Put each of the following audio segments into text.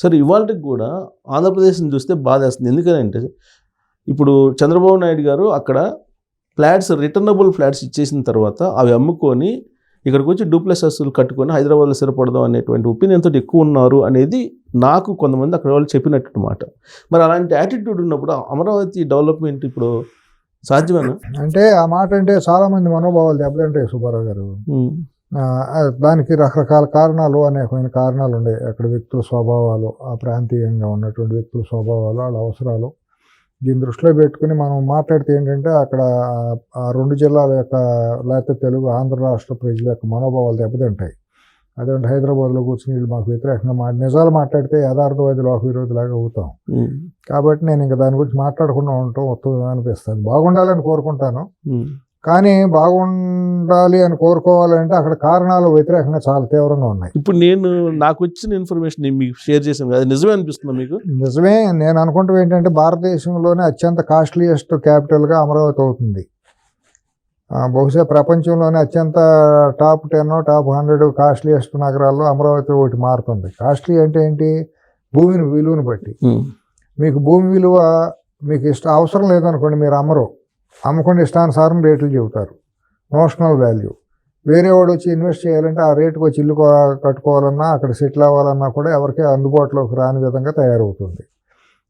సరే ఇవాళకి కూడా ఆంధ్రప్రదేశ్ని చూస్తే బాధేస్తుంది. ఎందుకంటే ఇప్పుడు చంద్రబాబు నాయుడు గారు అక్కడ ఫ్లాట్స్ రిటర్నబుల్ ఫ్లాట్స్ ఇచ్చేసిన తర్వాత అవి అమ్ముకొని ఇక్కడికి వచ్చి డూప్లెక్స్ హౌస్లు కట్టుకొని హైదరాబాద్లో స్థిరపడదాం అనేటువంటి ఒపీనియన్తో ఎక్కువ ఉన్నారు అనేది నాకు కొంతమంది అక్కడ వాళ్ళు చెప్పినట్టు మాట. మరి అలాంటి యాటిట్యూడ్ ఉన్నప్పుడు అమరావతి డెవలప్మెంట్ ఇప్పుడు సాధ్యమేనా? అంటే ఆ మాట అంటే చాలామంది మనోభావాలు దెబ్బతింటాయి సుబ్బారావు గారు. దానికి రకరకాల కారణాలు, అనేకమైన కారణాలు ఉన్నాయి. అక్కడ వ్యక్తుల స్వభావాలు, ఆ ప్రాంతీయంగా ఉన్నటువంటి వ్యక్తుల స్వభావాలు, వాళ్ళ అవసరాలు, దీన్ని దృష్టిలో పెట్టుకుని మనం మాట్లాడితే ఏంటంటే అక్కడ ఆ రెండు జిల్లాల యొక్క లేకపోతే తెలుగు ఆంధ్ర రాష్ట్ర ప్రజల యొక్క మనోభావాలు దెబ్బతింటాయి. అదేంటే హైదరాబాద్లో కూర్చుని వీళ్ళు మాకు వ్యతిరేకంగా నిజాలు మాట్లాడితే యథార్థవాది లోక విరోధిలాగా అవుతాం. కాబట్టి నేను ఇంకా దాని గురించి మాట్లాడకుండా ఉండటం ఉత్తమం అనిపిస్తుంది. బాగుండాలని కోరుకుంటాను, కానీ బాగుండాలి అని కోరుకోవాలంటే అక్కడ కారణాలు వ్యతిరేకంగా చాలా తీవ్రంగా ఉన్నాయి. ఇప్పుడు నాకు వచ్చిన ఇన్ఫర్మేషన్ మీకు షేర్ చేశాను కదా, నిజమే అనిపిస్తుందా మీకు? నిజమే. నేను అనుకుంటాం ఏంటంటే భారతదేశంలోనే అత్యంత కాస్ట్లీయెస్ట్ క్యాపిటల్గా అమరావతి అవుతుంది. బహుశా ప్రపంచంలోనే అత్యంత టాప్ 10 టాప్ 100 కాస్ట్లీయెస్ట్ నగరాల్లో అమరావతి ఒకటి మారుతుంది. కాస్ట్లీ అంటే ఏంటి? భూమిని విలువను బట్టి. మీకు భూమి విలువ మీకు అవసరం లేదనుకోండి, మీరు అమ్మకుండా ఇష్టానుసారం రేట్లు చెబుతారు, నోషనల్ వాల్యూ. వేరే వాడు వచ్చి ఇన్వెస్ట్ చేయాలంటే ఆ రేటుకు వచ్చి ఇల్లు కట్టుకోవాలన్నా అక్కడ సెటిల్ అవ్వాలన్నా కూడా ఎవరికీ అందుబాటులోకి రాని విధంగా తయారవుతుంది.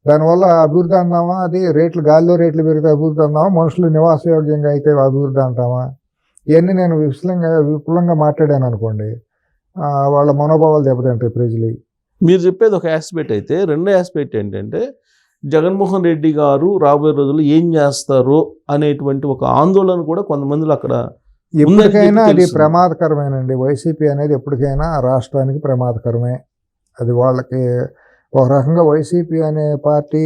దానివల్ల అభివృద్ధి అంటామా? అది రేట్లు గాలిలో రేట్లు పెరిగితే అభివృద్ధి అంటామా? మనుషులు నివాసయోగ్యంగా అయితే అభివృద్ధి అంటామా? ఇవన్నీ నేను విపులంగా మాట్లాడాను అనుకోండి, వాళ్ళ మనోభావాలు దెబ్బతింటాయి ప్రజలు. మీరు చెప్పేది ఒక ఆస్పెక్ట్ అయితే, రెండో ఆస్పెక్ట్ ఏంటంటే జగన్మోహన్ రెడ్డి గారు రాబోయే రోజుల్లో ఏం చేస్తారు అనేటువంటి ఒక ఆందోళన కూడా కొంతమందిలో అక్కడ ఎప్పటికైనా అది ప్రమాదకరమేనండి. వైసీపీ అనేది ఎప్పటికైనా రాష్ట్రానికి ప్రమాదకరమే. అది వాళ్ళకి ఒక రకంగా వైసీపీ అనే పార్టీ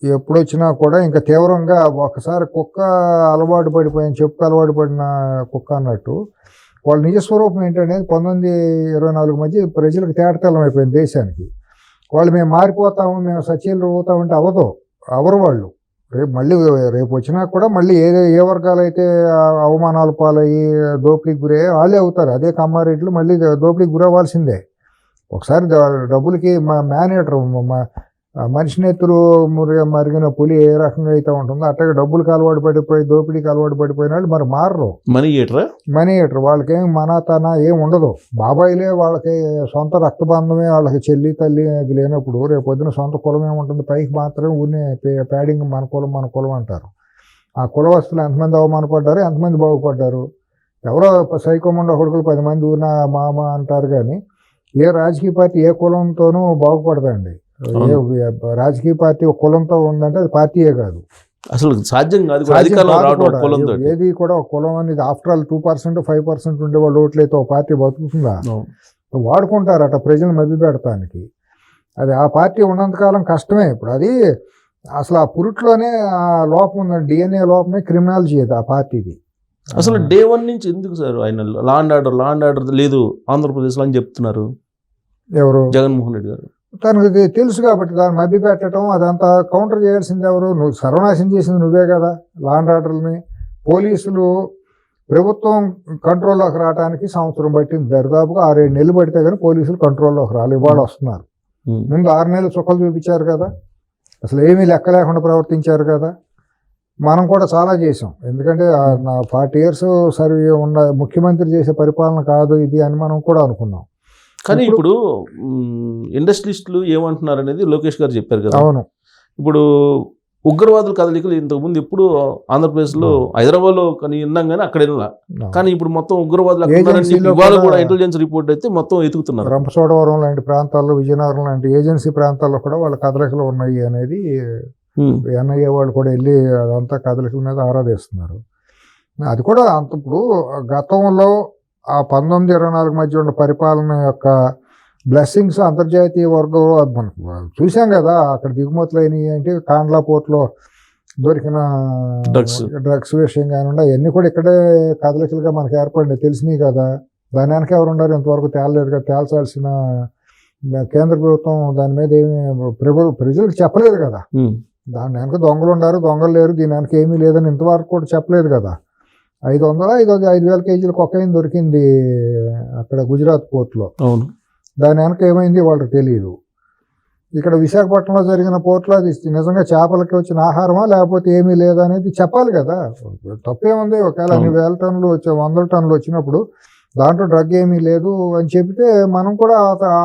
ఎప్పుడొచ్చినా కూడా ఇంకా తీవ్రంగా ఒకసారి కుక్క అలవాటు పడిపోయింది, చెప్పుకు అలవాటు పడిన కుక్క అన్నట్టు వాళ్ళ నిజస్వరూపం ఏంటనేది 1924 మధ్య ప్రజలకు తేటతెల్లం అయిపోయింది దేశానికి. వాళ్ళు మేము మారిపోతాము, మేము సచీలు అవుతామంటే అవరు వాళ్ళు. రేపు వచ్చినా కూడా మళ్ళీ ఏ వర్గాలు అయితే అవమానాలు పాలయ్యి దోపిడీకి గురయ్యే వాళ్ళే అవుతారు. అదే కమ్మారెడ్లు మళ్ళీ దోపిడీకి గురవ్వాల్సిందే. ఒకసారి డబ్బులకి మేనేటర్ మనిషిని ఎత్తురు మరిగిన పులి ఏ రకంగా అయితే ఉంటుందో అట్టగా డబ్బులకు అలవాటు పడిపోయి దోపిడీకి అలవాటు పడిపోయిన వాళ్ళు మరి మారరు. మనీ ఎటర్ వాళ్ళకేం తన ఏం ఉండదు. బాబాయిలే వాళ్ళకి సొంత రక్తబంధమే, వాళ్ళకి చెల్లి తల్లి అది లేనప్పుడు రేపు పొద్దున సొంత కులం ఏముంటుంది? పైకి మాత్రమే ఊరినే ప్యాడింగ్ మన కులం అంటారు. ఆ కులవస్తులు ఎంతమంది అవమానపడ్డారు, ఎంతమంది బాగుపడ్డారు? ఎవరో సైకోమండ కొడుకులు 10 మంది ఊరిన మామ అంటారు, కానీ ఏ రాజకీయ పార్టీ ఏ కులంతోనూ బాగుపడదండి. రాజకీయ పార్టీ ఒక కులంతో ఉందంటే అది పార్టీయే కాదు, అసలు సాధ్యం కాదు. ఏది కూడా ఒక కులం అనేది ఆఫ్టర్ ఆల్ 2% 5% ఉండేవాళ్ళు ఓట్లయితే ఒక పార్టీ బతుకుతుందా? వాడుకుంటారట ప్రజలను మభ్య పెడతానికి. అది ఆ పార్టీ ఉన్నంతకాలం కష్టమే. ఇప్పుడు అది అసలు ఆ పురుట్లోనే ఆ లోపం ఉందండి, DNA లోపమే క్రిమినాలజీ అది ఆ పార్టీది. అసలు డే 1 నుంచి ఎందుకు సార్ ఆయన లా అండ్ ఆర్డర్ లేదు ఆంధ్రప్రదేశ్లో అని చెప్తున్నారు ఎవరు? జగన్మోహన్ రెడ్డి గారు. తనకు తెలుసు కాబట్టి దాన్ని మభ్య పెట్టడం, అదంతా కౌంటర్ చేయాల్సింది ఎవరు? నువ్వు సర్వనాశనం చేసింది నువ్వే కదా. లా అండ్ ఆర్డర్ని పోలీసులు ప్రభుత్వం కంట్రోల్లోకి రావడానికి సంవత్సరం పట్టింది. దరిదాపుగా 6-7 నెలలు పడితే కానీ పోలీసులు కంట్రోల్లోకి రాలి ఇవాళ వస్తున్నారు. ముందు 6 నెలలు చుక్కలు చూపించారు కదా, అసలు ఏమీ లెక్క లేకుండా ప్రవర్తించారు కదా. మనం కూడా చాలా చేసాం. ఎందుకంటే 40 years సర్వే ఉన్న ముఖ్యమంత్రి చేసే పరిపాలన కాదు ఇది అని మనం కూడా అనుకున్నాం. కానీ ఇప్పుడు ఇండస్ట్రియలిస్టులు ఏమంటున్నారు అనేది లోకేష్ గారు చెప్పారు కదా. అవును. ఇప్పుడు ఉగ్రవాదుల కదలికలు ఇంతకుముందు ఎప్పుడు ఆంధ్రప్రదేశ్లో హైదరాబాద్లో కానీ విన్నాం కానీ అక్కడ వెళ్ళా. కానీ ఇప్పుడు మొత్తం ఉగ్రవాదులు ఇవాళ కూడా ఇంటెలిజెన్స్ రిపోర్ట్ అయితే మొత్తం ఎతుకుతున్నారు. రంపచోడవరం లాంటి ప్రాంతాల్లో, విజయనగరం లాంటి ఏజెన్సీ ప్రాంతాల్లో కూడా వాళ్ళ కదలికలు ఉన్నాయి అనేది ఎన్ఐఏ వాళ్ళు కూడా వెళ్ళి అదంతా కదలికల మీద ఆరాధిస్తున్నారు. అది కూడా ఇప్పుడు గతంలో ఆ 1924 మధ్య ఉన్న పరిపాలన యొక్క బ్లెస్సింగ్స్ అంతర్జాతీయ వర్గం మనకు చూసాం కదా. అక్కడ దిగుమతులు అయినాయి అంటే కాండ్లా పోర్ట్లో దొరికిన డ్రగ్స్ విషయం కానివ్వండి, అవన్నీ కూడా ఇక్కడే కదలికలుగా మనకు ఏర్పడినాయి, తెలిసినాయి కదా. దాని వెనక ఎవరు ఉన్నారు ఇంతవరకు తేలలేదు కదా. తేల్చాల్సిన కేంద్ర ప్రభుత్వం దాని మీద ఏమి ప్రజలకు చెప్పలేదు కదా. దాని వెనక దొంగలు ఉన్నారు, దొంగలు లేరు, దీని వెనక ఏమీ లేదని ఇంతవరకు కూడా చెప్పలేదు కదా. 5,000 కేజీల కొకైన్ దొరికింది అక్కడ గుజరాత్ పోర్ట్లో. అవును. దాని వెనక ఏమైంది వాళ్ళకి తెలియదు. ఇక్కడ విశాఖపట్నంలో జరిగిన పోర్టులో అది నిజంగా చేపలకి వచ్చిన ఆహారమా లేకపోతే ఏమీ లేదా అనేది చెప్పాలి కదా. తప్పేముంది, ఒకవేళ అన్ని వేల టన్నులు వచ్చే 100 టన్నులు వచ్చినప్పుడు దాంట్లో డ్రగ్ ఏమీ లేదు అని చెప్తే మనం కూడా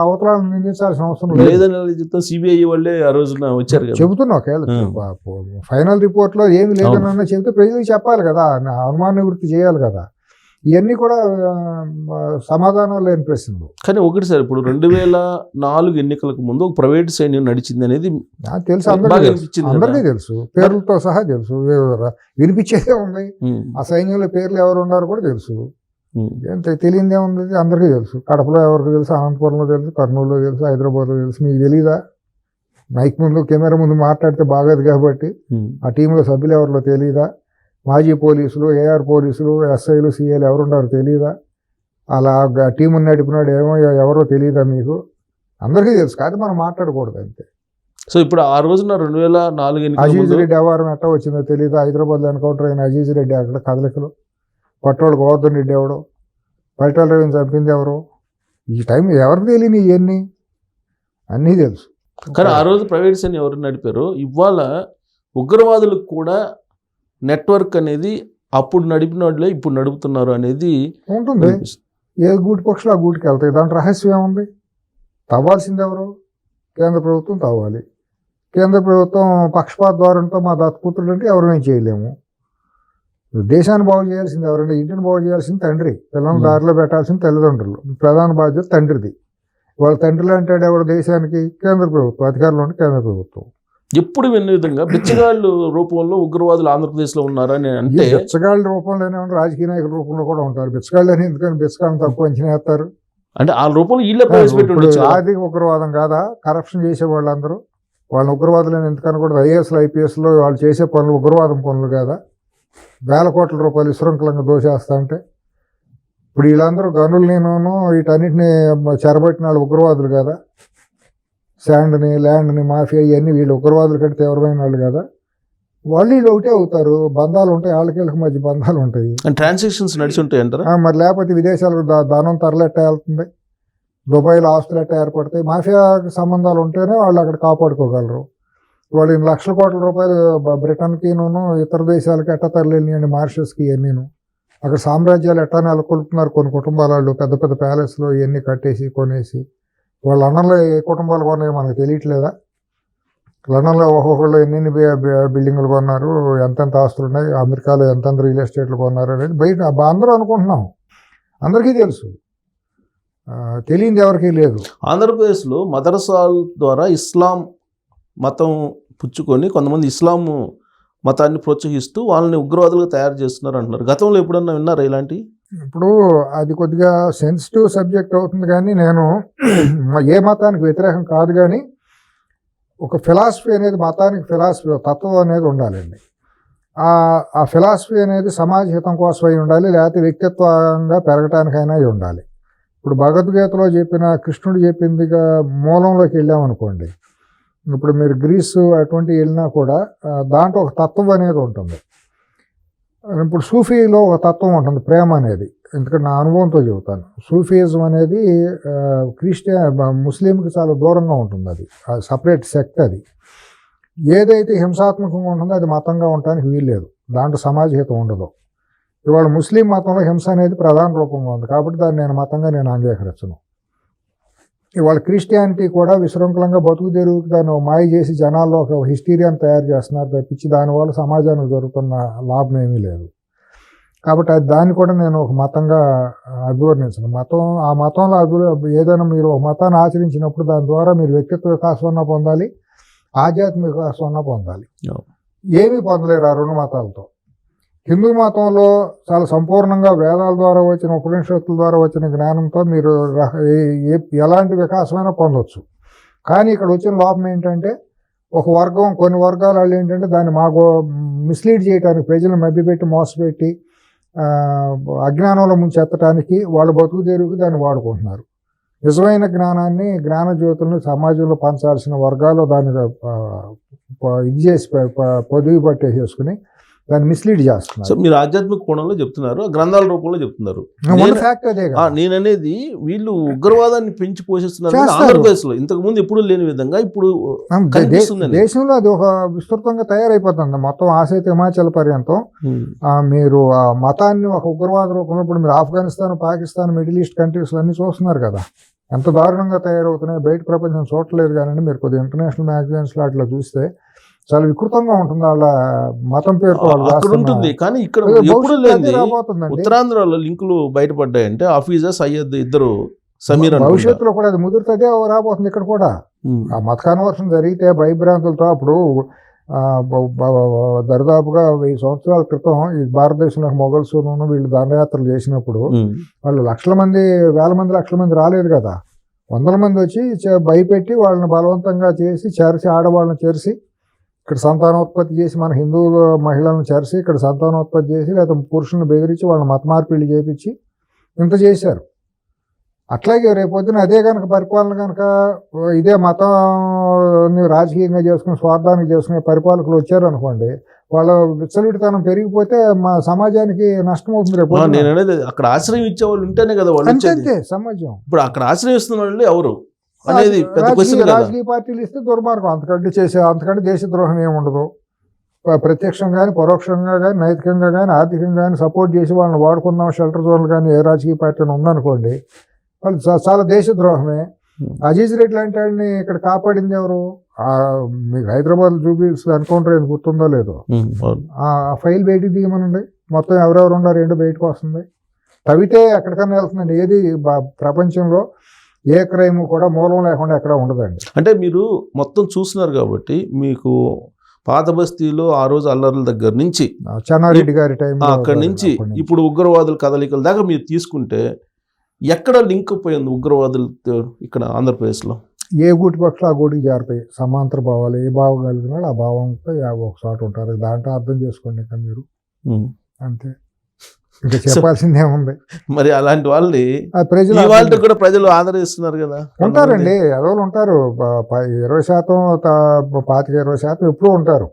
అవతలను నిందించాల్సిన అవసరం లేదు. లేదని చెప్తే సిబిఐ వాళ్ళే ఆ రోజున వచ్చారు కదా. చెబుతున్నా ఒకవేళ ఫైనల్ రిపోర్ట్లో ఏమి లేదని చెప్తే ప్రజలకు చెప్పాలి కదా, అనుమాన నివృత్తి చేయాలి కదా. ఇవన్నీ కూడా సమాధానం లేని ప్రశ్నలు. కానీ ఒకటి సార్, ఇప్పుడు 2004 ఎన్నికలకు ముందు ఒక ప్రైవేట్ సైన్యం నడిచింది అనేది తెలుసు, అందరికీ తెలుసు, పేర్లతో సహా తెలుసు. వినిపించేదే ఉంది. ఆ సైన్యంలో పేర్లు ఎవరు ఉన్నారు కూడా తెలుసు. తెలియదే ఉంది, అందరికీ తెలుసు. కడపలో ఎవరికి తెలుసు, అనంతపురంలో తెలుసు, కర్నూలులో తెలుసు, హైదరాబాద్లో తెలుసు. మీకు తెలీదా? మైక్ ముందు కెమెరా ముందు మాట్లాడితే బాగోదు కాబట్టి ఆ టీంలో సభ్యులు ఎవరిలో తెలీదా? మాజీ పోలీసులు, ఏఆర్ పోలీసులు, ఎస్ఐలు, సిఐలు ఎవరున్నారు తెలీదా? అలా టీముని నడిపినాడు ఏమో ఎవరో తెలియదా మీకు? అందరికీ తెలుసు, కానీ మనం మాట్లాడకూడదు అంతే. సో ఇప్పుడు ఆ రోజున 2004 అజీజ్ రెడ్డి వ్యవహారం ఎట్లా వచ్చిందో తెలియదా? హైదరాబాద్లో ఎన్కౌంటర్ అయిన అజీజ్ రెడ్డి అక్కడ కదలికలు, పట్టోళ్ళు గోవర్ధన్ రెడ్డి ఎవడో, పరిటాల రవిని చంపింది ఎవరు, ఈ టైం ఎవరికి తెలియని ఇవన్నీ అన్నీ తెలుసు. కానీ ఆ రోజు ప్రైవేట్ సైన్యం ఎవరు నడిపారో ఇవాళ ఉగ్రవాదులకు కూడా నెట్వర్క్ అనేది అప్పుడు నడిపిన వాళ్ళే ఇప్పుడు నడుపుతున్నారు అనేది ఉంటుంది. ఏ గూటి పక్షులు ఆ గూటికి వెళ్తాయి, దాంట్లో రహస్యం ఏముంది? తవ్వాల్సింది ఎవరు? కేంద్ర ప్రభుత్వం తవ్వాలి. కేంద్ర ప్రభుత్వం పక్షపాత ద్వారంతో మా దత్తపుత్రులు అంటే ఎవరు ఏం చేయలేము. దేశాన్ని బాగు చేయాల్సింది ఎవరంటే, ఇంటిని బాగు చేయాల్సింది తండ్రి, పిల్లల్ని దారిలో పెట్టాల్సింది తల్లిదండ్రులు. ప్రధాన బాధ్యత తండ్రిది. వాళ్ళ తండ్రులు అంటాడు ఎవరు దేశానికి? కేంద్ర ప్రభుత్వం, అధికారంలో ఉంటే కేంద్ర ప్రభుత్వం. ఎప్పుడు విన్న విధంగా బిచ్చగాళ్ళు రూపంలో ఉగ్రవాదులు ఆంధ్రప్రదేశ్లో ఉన్నారని అంటే, బిచ్చగాళ్ళ రూపంలోనే ఉంటారు, రాజకీయ నాయకుల రూపంలో కూడా ఉంటారు. బిచ్చగాళ్ళు అని ఎందుకని బిచ్చగాళ్ళని తక్కువ అంచనా వేస్తారు? అంటే ఆ రూపంలో వీళ్ళే ప్రవేశపెట్టి ఆర్థిక ఉగ్రవాదం కాదా? కరప్షన్ చేసే వాళ్ళందరూ వాళ్ళని ఉగ్రవాదులని ఎందుకని కూడా ఐఏఎస్లు ఐపీఎస్లో వాళ్ళు చేసే పనులు ఉగ్రవాదం పనులు కాదా? వేల కోట్ల రూపాయలు విశృంఖలంగా దోచేస్తా అంటే ఇప్పుడు వీళ్ళందరూ గనులు నేను వీటన్నిటిని చెరబట్టిన వాళ్ళు ఉగ్రవాదులు కదా? శాండ్ని, ల్యాండ్ని, మాఫియా ఇవన్నీ వీళ్ళు ఉగ్రవాదులు కంటే తీవ్రమైన వాళ్ళు కదా? వాళ్ళు వీళ్ళు ఒకటే అవుతారు. బంధాలు ఉంటాయి, వాళ్ళకి మధ్య బంధాలు ఉంటాయి, ట్రాన్సాక్షన్స్ నడిచి ఉంటాయి అంటారా? మరి లేకపోతే విదేశాలకు ధనం తరలెట్ట వెళ్తుంది, దుబాయ్లో ఆస్తులు ఎట్ట ఏర్పడతాయి? మాఫియా సంబంధాలు ఉంటేనే వాళ్ళు అక్కడ కాపాడుకోగలరు. వాళ్ళు లక్షల కోట్ల రూపాయలు బ్రిటన్కి ఇతర దేశాలకి ఎట్ట తరలినాయండి, మారిషస్కి ఇవన్నీను. అక్కడ సామ్రాజ్యాలు ఎట్టా నెలకొల్పుతున్నారు కొన్ని కుటుంబాల వాళ్ళు, పెద్ద పెద్ద ప్యాలెస్లో ఇవన్నీ కట్టేసి కొనేసి. వాళ్ళ లండన్లో ఏ కుటుంబాలు కొన్నాయో మనకు తెలియట్లేదా? లండన్లో ఒక్కొక్కళ్ళు ఎన్ని బిల్డింగులు కొన్నారు, ఎంతెంత ఆస్తులు ఉన్నాయి, అమెరికాలో ఎంతెంత రియల్ ఎస్టేట్లు కొన్నారు అనేది బయట అందరూ అనుకుంటున్నాం, అందరికీ తెలుసు. తెలియంది ఎవరికీ లేదు. ఆంధ్రప్రదేశ్లో మదరసాల ద్వారా ఇస్లాం మతం పుచ్చుకొని కొంతమంది ఇస్లాం మతాన్ని ప్రోత్సహిస్తూ వాళ్ళని ఉగ్రవాదులుగా తయారు చేస్తున్నారు అంటున్నారు. గతంలో ఎప్పుడన్నా విన్నారా ఇలాంటి? ఇప్పుడు అది కొద్దిగా సెన్సిటివ్ సబ్జెక్ట్ అవుతుంది, కానీ నేను ఏ మతానికి వ్యతిరేకం కాదు, కానీ ఒక ఫిలాసఫీ అనేది, మతానికి ఫిలాసఫీ తత్వం అనేది ఉండాలండి. ఆ ఫిలాసఫీ అనేది సమాజ హితం కోసమై ఉండాలి, లేకపోతే వ్యక్తిత్వంగా పెరగటానికైనా ఉండాలి. ఇప్పుడు భగవద్గీతలో చెప్పిన, కృష్ణుడు చెప్పిందిగా మూలంలోకి వెళ్ళామనుకోండి, ఇప్పుడు మీరు గ్రీసు అటువంటి వెళ్ళినా కూడా దాంట్లో ఒక తత్వం అనేది ఉంటుంది. ఇప్పుడు సూఫీలో ఒక తత్వం ఉంటుంది, ప్రేమ అనేది. ఎందుకంటే నా అనుభవంతో చెబుతాను. సూఫీయిజం అనేది ముస్లింకి చాలా దూరంగా ఉంటుంది. అది సపరేట్ సెక్ట్. అది ఏదైతే హింసాత్మకంగా ఉంటుందో అది మతంగా ఉండటానికి వీల్లేదు, దాంట్లో సమాజ హితం ఉండదు. ఇవాళ ముస్లిం మతంలో హింస అనేది ప్రధాన రూపంగా ఉంది, కాబట్టి దాన్ని నేను అంగీకరించను. ఇవాళ క్రిస్టియానిటీ కూడా విశృంఖలంగా బతుకు తెరువుకి దాన్ని మాయ చేసి జనాల్లో ఒక హిస్టీరియాని తయారు చేస్తున్నారు తప్పించి దానివల్ల సమాజానికి జరుగుతున్న లాభం ఏమీ లేదు. కాబట్టి దాన్ని కూడా నేను ఒక మతంగా అభివర్ణించను. ఆ మతంలో ఏదైనా మీరు ఒక మతాన్ని ఆచరించినప్పుడు దాని ద్వారా మీరు వ్యక్తిత్వ వికాసం పొందాలి, ఆధ్యాత్మిక వికాసం పొందాలి. ఏమీ పొందలేరు ఆ రెండు మతాలతో. హిందూ మతంలో చాలా సంపూర్ణంగా వేదాల ద్వారా వచ్చిన, ఉపనిషత్తుల ద్వారా వచ్చిన జ్ఞానంతో మీరు ఎలాంటి వికాసమైనా పొందవచ్చు. కానీ ఇక్కడ వచ్చిన లోపం ఏంటంటే, ఒక వర్గం, కొన్ని వర్గాల వాళ్ళు ఏంటంటే దాన్ని మిస్లీడ్ చేయడానికి, ప్రజలను మభ్యపెట్టి మోసపెట్టి అజ్ఞానంలో ముంచెత్తడానికి వాళ్ళ బతుకు తెరువుకి దాన్ని వాడుకుంటున్నారు. నిజమైన జ్ఞానాన్ని, జ్ఞానజ్యోతులను సమాజంలో పంచాల్సిన వర్గాలు దాన్ని ఇది చేసి పొదిగి పట్టేసేసుకుని దాన్ని మిస్లీడ్ సో చేస్తున్నారు. మీరు ఆధ్యాత్మిక కోణంలో చెప్తున్నారు, గ్రంథాల రూపంలో చెప్తున్నారు. ఫ్యాక్ట్ అదే కదా. నేననేది వీళ్ళు ఉగ్రవాదాన్ని పెంచి పోషిస్తున్నారు కానీ చేస్తారు. ఆంధ్రప్రదేశ్ లో ఇంతకు ముందు ఎప్పుడూ లేని విధంగా ఇప్పుడు కనిపిస్తుందని. దేశంలో అది ఒక విస్తృతంగా తయారైపోతుంది మొత్తం ఆసేతు హిమాచల్ పర్యంతం. మీరు ఆ మతాన్ని ఒక ఉగ్రవాద రూపంలో ఇప్పుడు మీరు Afghanistan, Pakistan, middle east countries అన్ని చూస్తున్నారు కదా ఎంత దారుణంగా తయారవుతున్నాయి. బయట ప్రపంచం చూడలేదు కానీ మీరు కొద్దిగా ఇంటర్నేషనల్ మ్యాగజైన్స్లో అట్లా చూస్తే చాలా వికృతంగా ఉంటుంది. వాళ్ళ మతం పేరుతో అక్కడ ఉంటుంది కానీ ఇక్కడ ఎప్పుడు లేని ఉత్తరాంధ్రలో లింకులు బయటపడ్డాయంటే హఫీజా సయ్యద్ ఇద్దరు సమీర్ భవిష్యత్తులో కూడా అది ముదిరితే రాబోతుంది. ఇక్కడ కూడా ఆ మత కన్వర్షన్ జరిగితే భయభ్రాంతులతో అప్పుడు దరిదాపుగా 1000 సంవత్సరాల క్రితం ఈ భారతదేశంలో మొఘల్స్ వీళ్ళు దండయాత్రలు చేసినప్పుడు వాళ్ళు లక్షల మంది, వేల మంది, లక్షల మంది రాలేదు కదా. వందల మంది వచ్చి భయపెట్టి వాళ్ళని బలవంతంగా చేసి చేర్చి ఆడవాళ్ళని చేర్చి ఇక్కడ సంతానోత్పత్తి చేసి మన హిందువుల మహిళలను చేర్చి ఇక్కడ సంతానోత్పత్తి చేసి లేదా పురుషులను బెదిరించి వాళ్ళని మత మార్పిళ్ళు చేపించి ఇంత చేశారు. అట్లాగే రేపొద్దున అదే కనుక పరిపాలన కనుక ఇదే మతాన్ని రాజకీయంగా చేసుకుని స్వార్థానికి చేసుకునే పరిపాలకులు వచ్చారనుకోండి, వాళ్ళ విచ్చలవిడితనం పెరిగిపోతే మా సమాజానికి నష్టం అవుతుంది. రేపు నేను అనేది అక్కడ ఆశ్రయం ఇచ్చే వాళ్ళు ఉంటేనే కదా వాళ్ళు అంతే సమాజం. ఇప్పుడు అక్కడ ఆశ్రయిస్తున్న వాళ్ళు ఎవరు అనేది రాజకీయ పార్టీలు ఇస్తే దుర్మార్గం. అంతకంటే దేశద్రోహం ఏముండదు. ప్రత్యక్షంగా కానీ పరోక్షంగా కానీ నైతికంగా కానీ ఆర్థికంగా కానీ సపోర్ట్ చేసి వాళ్ళని వాడుకుందాం షెల్టర్ జోన్లు కానీ ఏ రాజకీయ పార్టీ ఉందనుకోండి వాళ్ళు చాలా దేశద్రోహమే. అజీజ్ రెడ్డి లాంటి వాడిని ఇక్కడ కాపాడింది ఎవరు? మీకు హైదరాబాద్ జూబ్లీస్ ఎన్కౌంటర్ ఏది గుర్తుందో లేదో ఆ ఫైల్ బయటికి దిగమనండి. మొత్తం ఎవరెవరు ఉన్నారు ఏంటో బయటకు వస్తుంది. తవ్వితే ఎక్కడికన్నా వెళ్తుందండి. ఏది ప్రపంచంలో ఏ క్రైమ్ కూడా మూలం లేకుండా ఎక్కడ ఉండదండి. అంటే మీరు మొత్తం చూస్తున్నారు కాబట్టి మీకు పాత బస్తీలో ఆ రోజు అల్లర్ల దగ్గర నుంచి చెన్నారెడ్డి గారి టైం అక్కడి నుంచి ఇప్పుడు ఉగ్రవాదుల కదలికల దాకా మీరు తీసుకుంటే ఎక్కడ లింక్ పోయింది ఉగ్రవాదులతో ఇక్కడ ఆంధ్రప్రదేశ్లో? ఏ గూటి పక్షులు ఆ గూటికి జారుతాయి. సమాంతర భావాలు ఏ భావం కలిగిన వాళ్ళు ఆ భావంతో ఒకసారి ఉంటారు. దాంట్లో అర్థం చేసుకోండి ఇంకా మీరు అంతే. ఇంకా చెప్పాల్సిందే ఉంది. మరి అలాంటి వాళ్ళని కూడా ప్రజలు ఆదరిస్తున్నారు కదా. ఉంటారండి, ఎవరు ఉంటారు. 20%, 25-20% ఎప్పుడూ ఉంటారు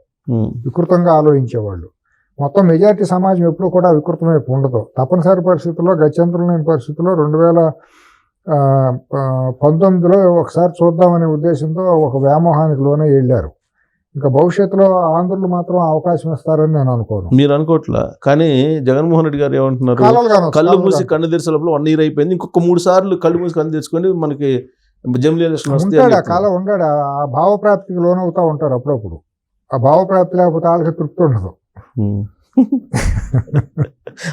వికృతంగా ఆలోచించేవాళ్ళు. మొత్తం మెజారిటీ సమాజం ఎప్పుడు కూడా వికృతమైపు ఉండదు. తప్పనిసరి పరిస్థితుల్లో గత్యంతరం లేని పరిస్థితుల్లో 2019లో ఒకసారి చూద్దామనే ఉద్దేశంతో ఒక వ్యామోహానికి లోనే వెళ్ళారు. ఇంకా భవిష్యత్తులో ఆంధ్రులు మాత్రం అవకాశం ఇస్తారని నేను అనుకోను. మీరు అనుకోవట్లా కానీ జగన్మోహన్ రెడ్డి గారు ఏమంటున్నారు, కళ్ళు మూసి కన్ను తెరిసే లోపల 1 year అయిపోయింది, ఇంకొక 3 సార్లు కళ్ళు మూసి కన్ను తెరుచుకొని మనకి జమిలీ ఎలక్షన్ వస్తాయి. కాలం ఉండాడు. ఆ భావప్రాప్తికి లోనవుతూ ఉంటారు అప్పుడప్పుడు. ఆ భావప్రాప్తి లేకపోతే వాళ్ళకి తృప్తి ఉండదు.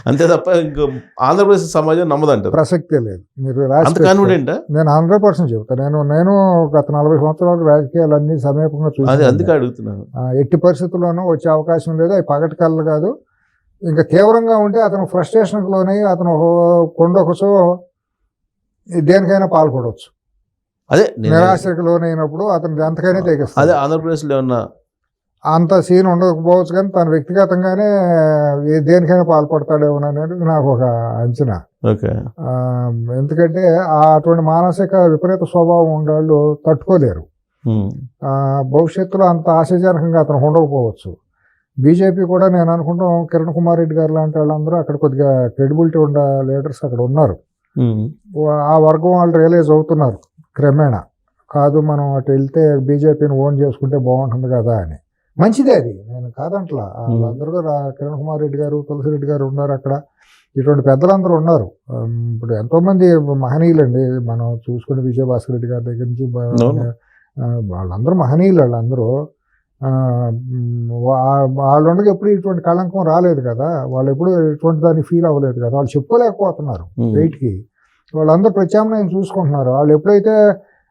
అంతే తప్ప ఇంకా ఆంధ్రప్రదేశ్ సమాజం నమ్మదంటారు. ప్రసక్తే లేదు. మీరు కాన్ఫిడెంట్ నేను 100% చెబుతాను. నేను గత 40 సంవత్సరాలు రాజకీయాలన్నీ సమీపంగా చూసి అందుకే అడుగుతున్నాను. ఎట్టి పరిస్థితుల్లోనూ వచ్చే అవకాశం లేదు. అవి పగటి కళ్ళు కాదు. ఇంకా తీవ్రంగా ఉంటే అతను ఫ్రస్ట్రేషన్కి లోనై అతను కొండొకసో దేనికైనా పాల్పడవచ్చు. అదే నిరాశకు లోనైనప్పుడు అతను ఎంతకైనా తెగిస్తాడు. అదే ఆంధ్రప్రదేశ్లో ఏమన్నా అంత సీన్ ఉండకపోవచ్చు కానీ తను వ్యక్తిగతంగానే దేనికైనా పాల్పడతాడేమో అనేది నాకు ఒక అంచనా. ఎందుకంటే అటువంటి మానసిక విపరీత స్వభావం ఉండేవాళ్ళు తట్టుకోలేరు. భవిష్యత్తులో అంత ఆశాజనకంగా అతను ఉండకపోవచ్చు. బీజేపీ కూడా నేను అనుకుంటాం కిరణ్ కుమార్ రెడ్డి గారు లాంటి వాళ్ళందరూ అక్కడ కొద్దిగా క్రెడిబిలిటీ ఉన్న లీడర్స్ అక్కడ ఉన్నారు. ఆ వర్గం వాళ్ళు రియలైజ్ అవుతున్నారు క్రమేణా. కాదు మనం అటు వెళ్తే బీజేపీని ఓన్ చేసుకుంటే బాగుంటుంది కదా అని. మంచిదే అది, నేను కాదంట్లా. వాళ్ళందరూ కిరణ్ కుమార్ రెడ్డి గారు, తులసిరెడ్డి గారు ఉన్నారు అక్కడ. ఇటువంటి పెద్దలందరూ ఉన్నారు. ఇప్పుడు ఎంతోమంది మహనీయులండి. మనం చూసుకుని విజయభాస్కర్ రెడ్డి గారి దగ్గర నుంచి వాళ్ళందరూ మహనీయులు. వాళ్ళందరూ వాళ్ళు ఉండగా ఎప్పుడు ఇటువంటి కళంకం రాలేదు కదా. వాళ్ళు ఎప్పుడు ఇటువంటి దాన్ని ఫీల్ అవ్వలేదు కదా. వాళ్ళు చెప్పుకోలేకపోతున్నారు బయటికి. వాళ్ళందరూ ప్రత్యామ్నాయం చూసుకుంటున్నారు. వాళ్ళు ఎప్పుడైతే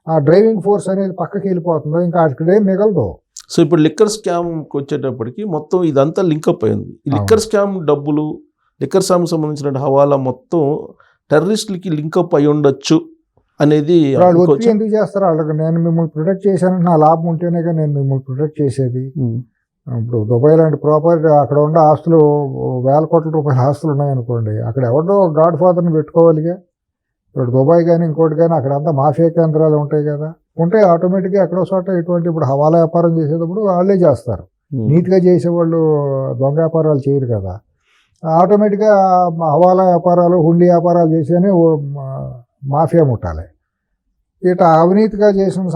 ఆ డ్రైవింగ్ ఫోర్స్ అనేది పక్కకి వెళ్ళిపోతుందో ఇంకా అక్కడేం మిగలదు. సో ఇప్పుడు లిక్కర్ స్కామ్కి వచ్చేటప్పటికి మొత్తం ఇదంతా లింకప్ అయింది. ఈ లిక్కర్ స్కామ్ డబ్బులు, లిక్కర్ స్కామ్ సంబంధించిన హవాలా మొత్తం టెర్రరిస్టులకి లింకప్ అయి ఉండొచ్చు అనేది. ఎందుకు చేస్తారు వాళ్ళకి? నేను మిమ్మల్ని ప్రొటెక్ట్ చేశానంటే నా లాభం ఉంటేనే కానీ నేను మిమ్మల్ని ప్రొటెక్ట్ చేసేది. ఇప్పుడు దుబాయ్ లాంటి ప్రాపర్టీ అక్కడ ఉన్న ఆస్తులు వేల కోట్ల రూపాయల ఆస్తులు ఉన్నాయనుకోండి, అక్కడ ఎవరినో గాడ్ ఫాదర్ని పెట్టుకోవాలిగా. ఇప్పుడు దుబాయ్ కానీ ఇంకోటి కానీ అక్కడ అంతా మాఫియా కేంద్రాలు ఉంటాయి కదా. ఉంటే ఆటోమేటిక్గా ఎక్కడో చోట ఇటువంటి ఇప్పుడు హవాలా వ్యాపారం చేసేటప్పుడు వాళ్ళే చేస్తారు. నీట్గా చేసేవాళ్ళు దొంగ వ్యాపారాలు చేయరు కదా. ఆటోమేటిక్గా హవాలా వ్యాపారాలు, హుండీ వ్యాపారాలు చేసేనే మాఫియా ముఠాలే. ఇట్లా అవినీతిగా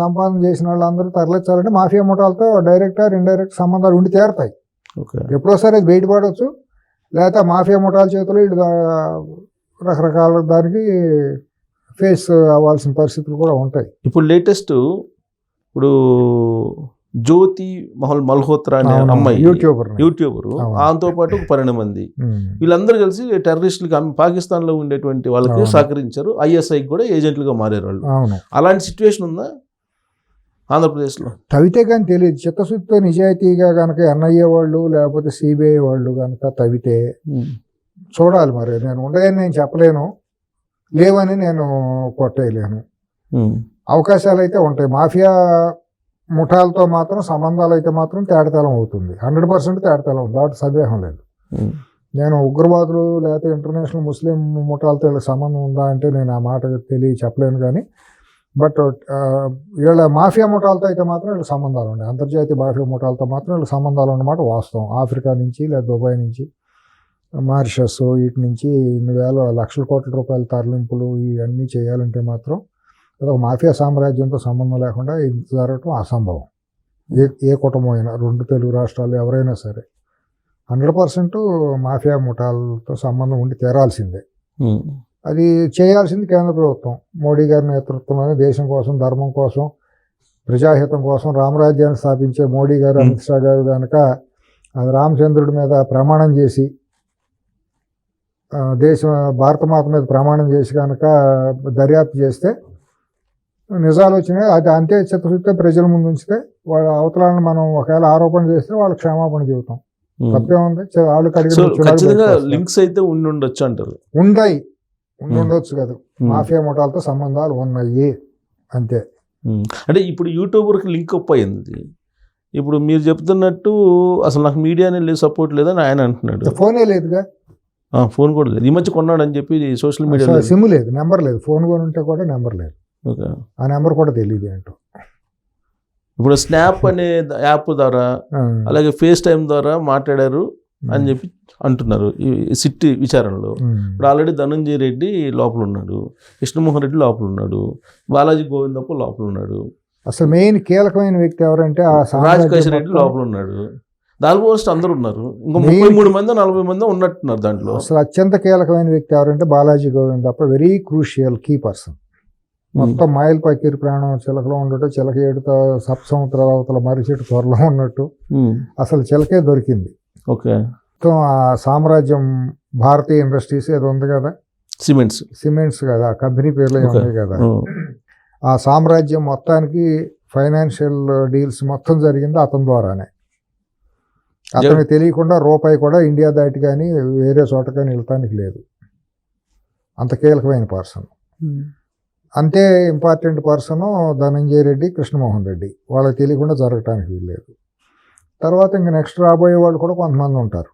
సంపాదన చేసిన వాళ్ళందరూ తరలించాలంటే మాఫియా ముఠాలతో డైరెక్ట్ ఆర్ ఇండైరెక్ట్ సంబంధాలు ఉండి తీరతాయి. ఎప్పుడోసారి అది బయటపడవచ్చు, లేకపోతే మాఫియా ముఠాల చేతులు వీళ్ళు రకరకాల దానికి ఫేస్ అవ్వాల్సిన పరిస్థితులు కూడా ఉంటాయి. ఇప్పుడు లేటెస్ట్ ఇప్పుడు జ్యోతి మల్హోత్రా అనే అమ్మాయి యూట్యూబర్, ఆమెతో పాటు 12 మంది వీళ్ళందరూ కలిసి టెర్రరిస్టులకి పాకిస్తాన్లో ఉండేటువంటి వాళ్ళకి సహకరించారు. ఐఎస్ఐకి కూడా ఏజెంట్లుగా మారారు వాళ్ళు. అలాంటి సిచ్యువేషన్ ఉందా ఆంధ్రప్రదేశ్లో? తవ్వితే కానీ తెలియదు. చిత్తశుద్ధితో నిజాయితీగా కనుక ఎన్ఐఏ వాళ్ళు లేకపోతే సిబిఐ వాళ్ళు కనుక తవ్వితే చూడాలి. మరి నేను ఉండదని నేను చెప్పలేను, లేవని నేను కొట్టేయలేను. అవకాశాలు అయితే ఉంటాయి. మాఫియా ముఠాలతో మాత్రం సంబంధాలు అయితే మాత్రం తేడతలం అవుతుంది. 100% తేడతలం ఉంది, దాంట్లో సందేహం లేదు. నేను ఉగ్రవాదులు లేకపోతే ఇంటర్నేషనల్ ముస్లిం ముఠాలతో వీళ్ళకి సంబంధం ఉందా అంటే నేను ఆ మాట చెప్పలేను. కానీ బట్ వీళ్ళ మాఫియా ముఠాలతో అయితే మాత్రం వీళ్ళకి సంబంధాలు ఉన్నాయి. అంతర్జాతీయ మాఫియా ముఠాలతో మాత్రం వీళ్ళకి సంబంధాలు ఉన్నమాట వాస్తవం. ఆఫ్రికా నుంచి లేదా దుబాయ్ నుంచి, మారిషస్, వీటి నుంచి ఇన్ని లక్షల కోట్ల రూపాయల తరలింపులు ఇవన్నీ చేయాలంటే మాత్రం ఒక మాఫియా సామ్రాజ్యంతో సంబంధం లేకుండా ఇది జరగటం అసంభవం. ఏ కుటుంబం అయినా, 2 తెలుగు రాష్ట్రాలు ఎవరైనా సరే 100% మాఫియా ముఠాలతో సంబంధం ఉండి తీరాల్సిందే. అది చేయాల్సింది కేంద్ర ప్రభుత్వం. మోడీ గారి నేతృత్వంలోనే దేశం కోసం, ధర్మం కోసం, ప్రజాహితం కోసం రామరాజ్యాన్ని స్థాపించే మోడీ గారు, అమిత్ షా గారు కనుక రామచంద్రుడి మీద ప్రమాణం చేసి, భారతమాత మీద ప్రమాణం చేసి కనుక దర్యాప్తు చేస్తే నిజాలు వచ్చినాయి. అది అంతే చిత్తశుద్ధితో ప్రజల ముందు ఉంచితే వాళ్ళ అవతలాలను మనం ఒకవేళ ఆరోపణ చేస్తే వాళ్ళకి క్షమాపణ చెబుతాం. తప్పే ఉంది. వాళ్ళు లింక్స్ అయితే ఉండొచ్చు అంటారు. ఉండొచ్చు కదా, మాఫియా ముఠాలతో సంబంధాలు ఉన్నాయి అంతే. అంటే ఇప్పుడు యూట్యూబర్కి లింక్ అప్ అయింది. ఇప్పుడు మీరు చెప్తున్నట్టు అసలు నాకు మీడియానే లేదు, సపోర్ట్ లేదని ఆయన అంటున్నాడు. ఫోనే లేదుగా, ఫోన్ కూడా లేదు. ఈ మధ్య కొన్నాడు అని చెప్పి సోషల్ మీడియా సిమ్ లేదు, నెంబర్ లేదు. ఫోన్ కొని ఉంటే కూడా నెంబర్ లేదు. ఆ నెంబర్ కూడా తెలియదు ఏంటో. ఇప్పుడు స్నాప్ అనే యాప్ ద్వారా, అలాగే ఫేస్ టైం ద్వారా మాట్లాడారు అని చెప్పి అంటున్నారు ఈ సిట్ విచారణలో. ఇప్పుడు ఆల్రెడీ ధనంజయ రెడ్డి లోపల ఉన్నాడు, కృష్ణమోహన్ రెడ్డి లోపల ఉన్నాడు, బాలాజీ గోవిందప్ప లోపల ఉన్నాడు. అసలు మెయిన్ కీలకమైన వ్యక్తి ఎవరంటే రాజకేశ్వర రెడ్డి లోపల ఉన్నాడు. ఆల్మోస్ట్ అందరూ ఉన్నారు. ఇంకా 33 మంది 40 మంది ఉన్నట్టున్నారు దాంట్లో. అసలు అత్యంత కీలకమైన వ్యక్తి ఎవరంటే Balaji Govindappa. Very crucial key person. మొత్తం మాయల్ పకీర్ ప్రాణం చిలకలో ఉండటం, చిలక ఏడుతో సప్సముద్రాల అవతల మరిచెట్టు త్వరలో ఉన్నట్టు అసలు చిలకే దొరికింది. ఓకే. మొత్తం ఆ సామ్రాజ్యం భారతీయ ఇండస్ట్రీస్ ఏదో ఉంది కదా, సిమెంట్స్ కదా, కంపెనీ పేర్లు ఉన్నాయి కదా, ఆ సామ్రాజ్యం మొత్తానికి ఫైనాన్షియల్ డీల్స్ మొత్తం జరిగింది అతని ద్వారానే. అతనికి తెలియకుండా రూపాయి కూడా ఇండియా దాటి కానీ వేరే చోట కానీ వెళ్తానికి లేదు. అంత కీలకమైన పర్సన్. అంతే ఇంపార్టెంట్ పర్సను ధనంజయ రెడ్డి, కృష్ణమోహన్ రెడ్డి. వాళ్ళకి తెలియకుండా జరగటానికి వీల్లేదు. తర్వాత ఇంక నెక్స్ట్ రాబోయే వాళ్ళు కూడా కొంతమంది ఉంటారు,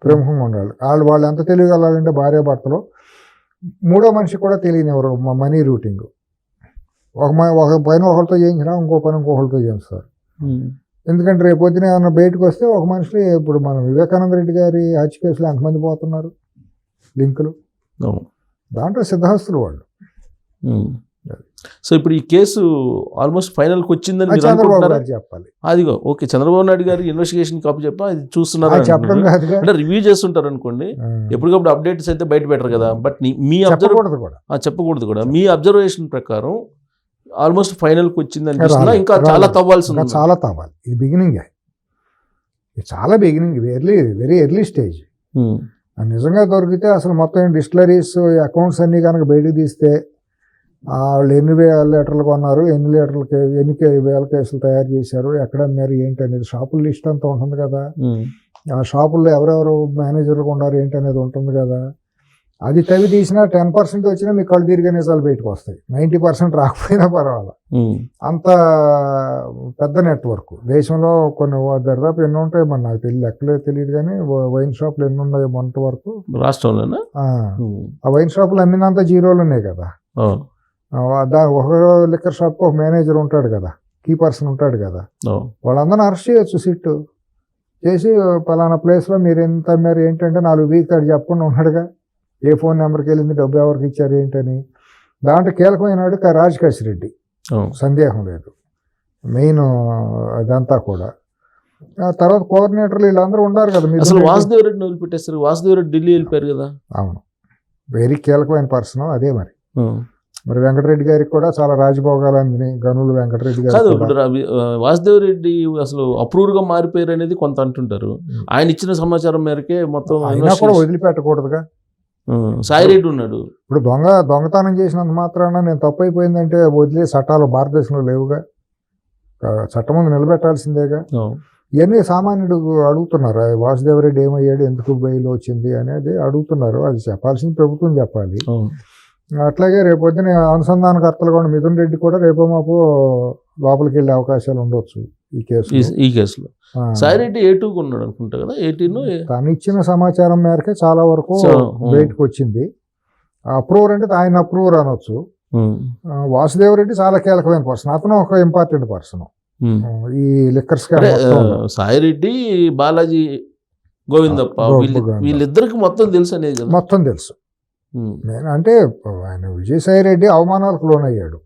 ప్రముఖంగా ఉండాలి. వాళ్ళు ఎంత తెలియగలంటే భార్యాభర్తలు. మూడో మనిషి కూడా తెలియనివ్వరు మనీ రూటింగ్. ఒక పని ఒకరితో చేయించినా ఇంకో పని ఇంకొకరితో చేస్తారు. ఎందుకంటే రేపు పొద్దున ఏమన్నా బయటకు వస్తే ఒక మనిషి, ఇప్పుడు మన వివేకానంద రెడ్డి గారి హత్య కేసులో ఎంతమంది పోతున్నారు లింకులు, దాంట్లో సిద్ధహస్తులు వాళ్ళు. సో ఇప్పుడు ఈ కేసు ఆల్మోస్ట్ ఫైనల్కి వచ్చిందని చెప్పాలి. అదిగో ఓకే, చంద్రబాబు నాయుడు గారి ఇన్వెస్టిగేషన్ కాపీ చెప్పా, అది చూస్తున్నారు చెప్పడం కాదు, అంటే రివ్యూ చేస్తుంటారు అనుకోండి. ఎప్పటికప్పుడు అప్డేట్స్ అయితే బయట పెట్టరు కదా. బట్ మీ చెప్పకూడదు కూడా. మీ అబ్జర్వేషన్ ప్రకారం ఆల్మోస్ట్ ఫైనల్కి వచ్చింది అనిపిస్తుందా? ఇంకా చాలా తవ్వాల్సి ఉంది. చాలా తవ్వాలి. ఇది బిగినింగ్, చాలా బిగినింగ్, వెరీ ఎర్లీ స్టేజ్. నిజంగా దొరికితే అసలు మొత్తం డిస్టిలరీస్ అకౌంట్స్ అన్నీ కనుక బయటకు తీస్తే వాళ్ళు ఎన్ని లీటర్లు కొన్నారు, ఎన్ని వేల కేసులు తయారు చేశారు, ఎక్కడ అమ్మారు ఏంటి అనేది షాపుల లిస్ట్ అంతా ఉంటుంది కదా. ఆ షాపుల్లో ఎవరెవరు మేనేజర్లు ఉన్నారు ఏంటి అనేది ఉంటుంది కదా. అది తవ్వి తీసినా 10% వచ్చినా మీకు కళ్ళు తిరిగే నిజాలు బయటకు వస్తాయి. 90% రాకపోయినా పర్వాలేదు. అంత పెద్ద నెట్వర్క్ దేశంలో. కొన్ని దాదాపు ఎన్ని ఉంటాయి మరి నాకు లెక్కలే తెలియదు, కానీ వైన్ షాపులు ఎన్ని ఉన్నాయి మొన్నటి వరకు రాష్ట్రంలోనే. ఆ వైన్ షాపులు అమ్మినంత జీరోలు ఉన్నాయి కదా. ఒక లిక్కర్ షాప్కి ఒక మేనేజర్ ఉంటాడు కదా, కీ పర్సన్ ఉంటాడు కదా, ఓ, వాళ్ళందరినీ అరెస్ట్ చేయొచ్చు, సిట్టు చేసి పలానా ప్లేస్లో మీరు ఎంత అమ్మారు ఏంటంటే 4 వీక్ చెప్పకుండా ఉన్నాడుగా, ఏ ఫోన్ నెంబర్కి వెళ్ళింది, డబ్బు ఎవరికి ఇచ్చారు ఏంటని. దాంట్లో కీలకమైనడు రాజకేశ్ రెడ్డి, ఓ. సందేహం లేదు, మెయిన్ అదంతా కూడా. ఆ తర్వాత కోఆర్డినేటర్లు వీళ్ళందరూ ఉన్నారు కదా. మిథున్ అసలు రెడ్డి. వాసుదేవ్ రెడ్డిని వదిలిపెట్టేస్తారు. వాసుదేవ్ రెడ్డి ఢిల్లీ వెళ్ళిపోయారు కదా. అవును, వెరీ కీలకమైన పర్సన్ అదే. మరి ఓ. మరి వెంకటరెడ్డి గారికి కూడా చాలా రాజభోగాలు అందినాయి, గనులు వెంకటరెడ్డి గారు కాదు, కూడా. ఇప్పుడు వాసుదేవ్ రెడ్డి అసలు అప్రూవ్ గా మారిపోయారు అనేది కొంత అంటుంటారు. ఆయన ఇచ్చిన సమాచారం మేరకే మొత్తం అయినా కూడా వదిలిపెట్టకూడదుగా. సాయిరెడ్డి ఉన్నాడు. ఇప్పుడు దొంగతనం చేసినంత మాత్రాన నేను తప్పు అయిపోయిందంటే వదిలే చట్టాలు భారతదేశంలో లేవుగా, చట్టం ముందు నిలబెట్టాల్సిందేగా. ఓ. ఇవన్నీ సామాన్యుడు అడుగుతున్నారు, వాసుదేవరెడ్డి ఏమయ్యాడు, ఎందుకు బెయిల్ వచ్చింది అనేది అడుగుతున్నారు. అది చెప్పాల్సింది ప్రభుత్వం చెప్పాలి. ఓ. అట్లాగే రేపొద్దున అనుసంధానకర్తలు కూడా మిథున్ రెడ్డి కూడా రేపో మాపు లోపలికి వెళ్ళే అవకాశాలు ఉండొచ్చు ఈ కేసు. ఈ కేసులో సాయిరెడ్డి A2 ఉన్నాడు అనుకుంటా కదా. 18 తను ఇచ్చిన సమాచారం మేరకే చాలా వరకు బయటకు వచ్చింది. అప్రూవర్ అంటే ఆయన అప్రూవర్ అనొచ్చు. వాసుదేవరెడ్డి చాలా కీలకమైన పర్సన్, అతను ఒక ఇంపార్టెంట్ పర్సన్ ఈ లిక్కర్ స్కామ్. సాయిరెడ్డి, బాలాజీ గోవిందప్ప వీళ్ళిద్దరికి మొత్తం తెలుసు అనేది కదా. మొత్తం తెలుసు. నేను అంటే ఆయన విజయసాయి రెడ్డి అవమానాలకు లోనయ్యాడు,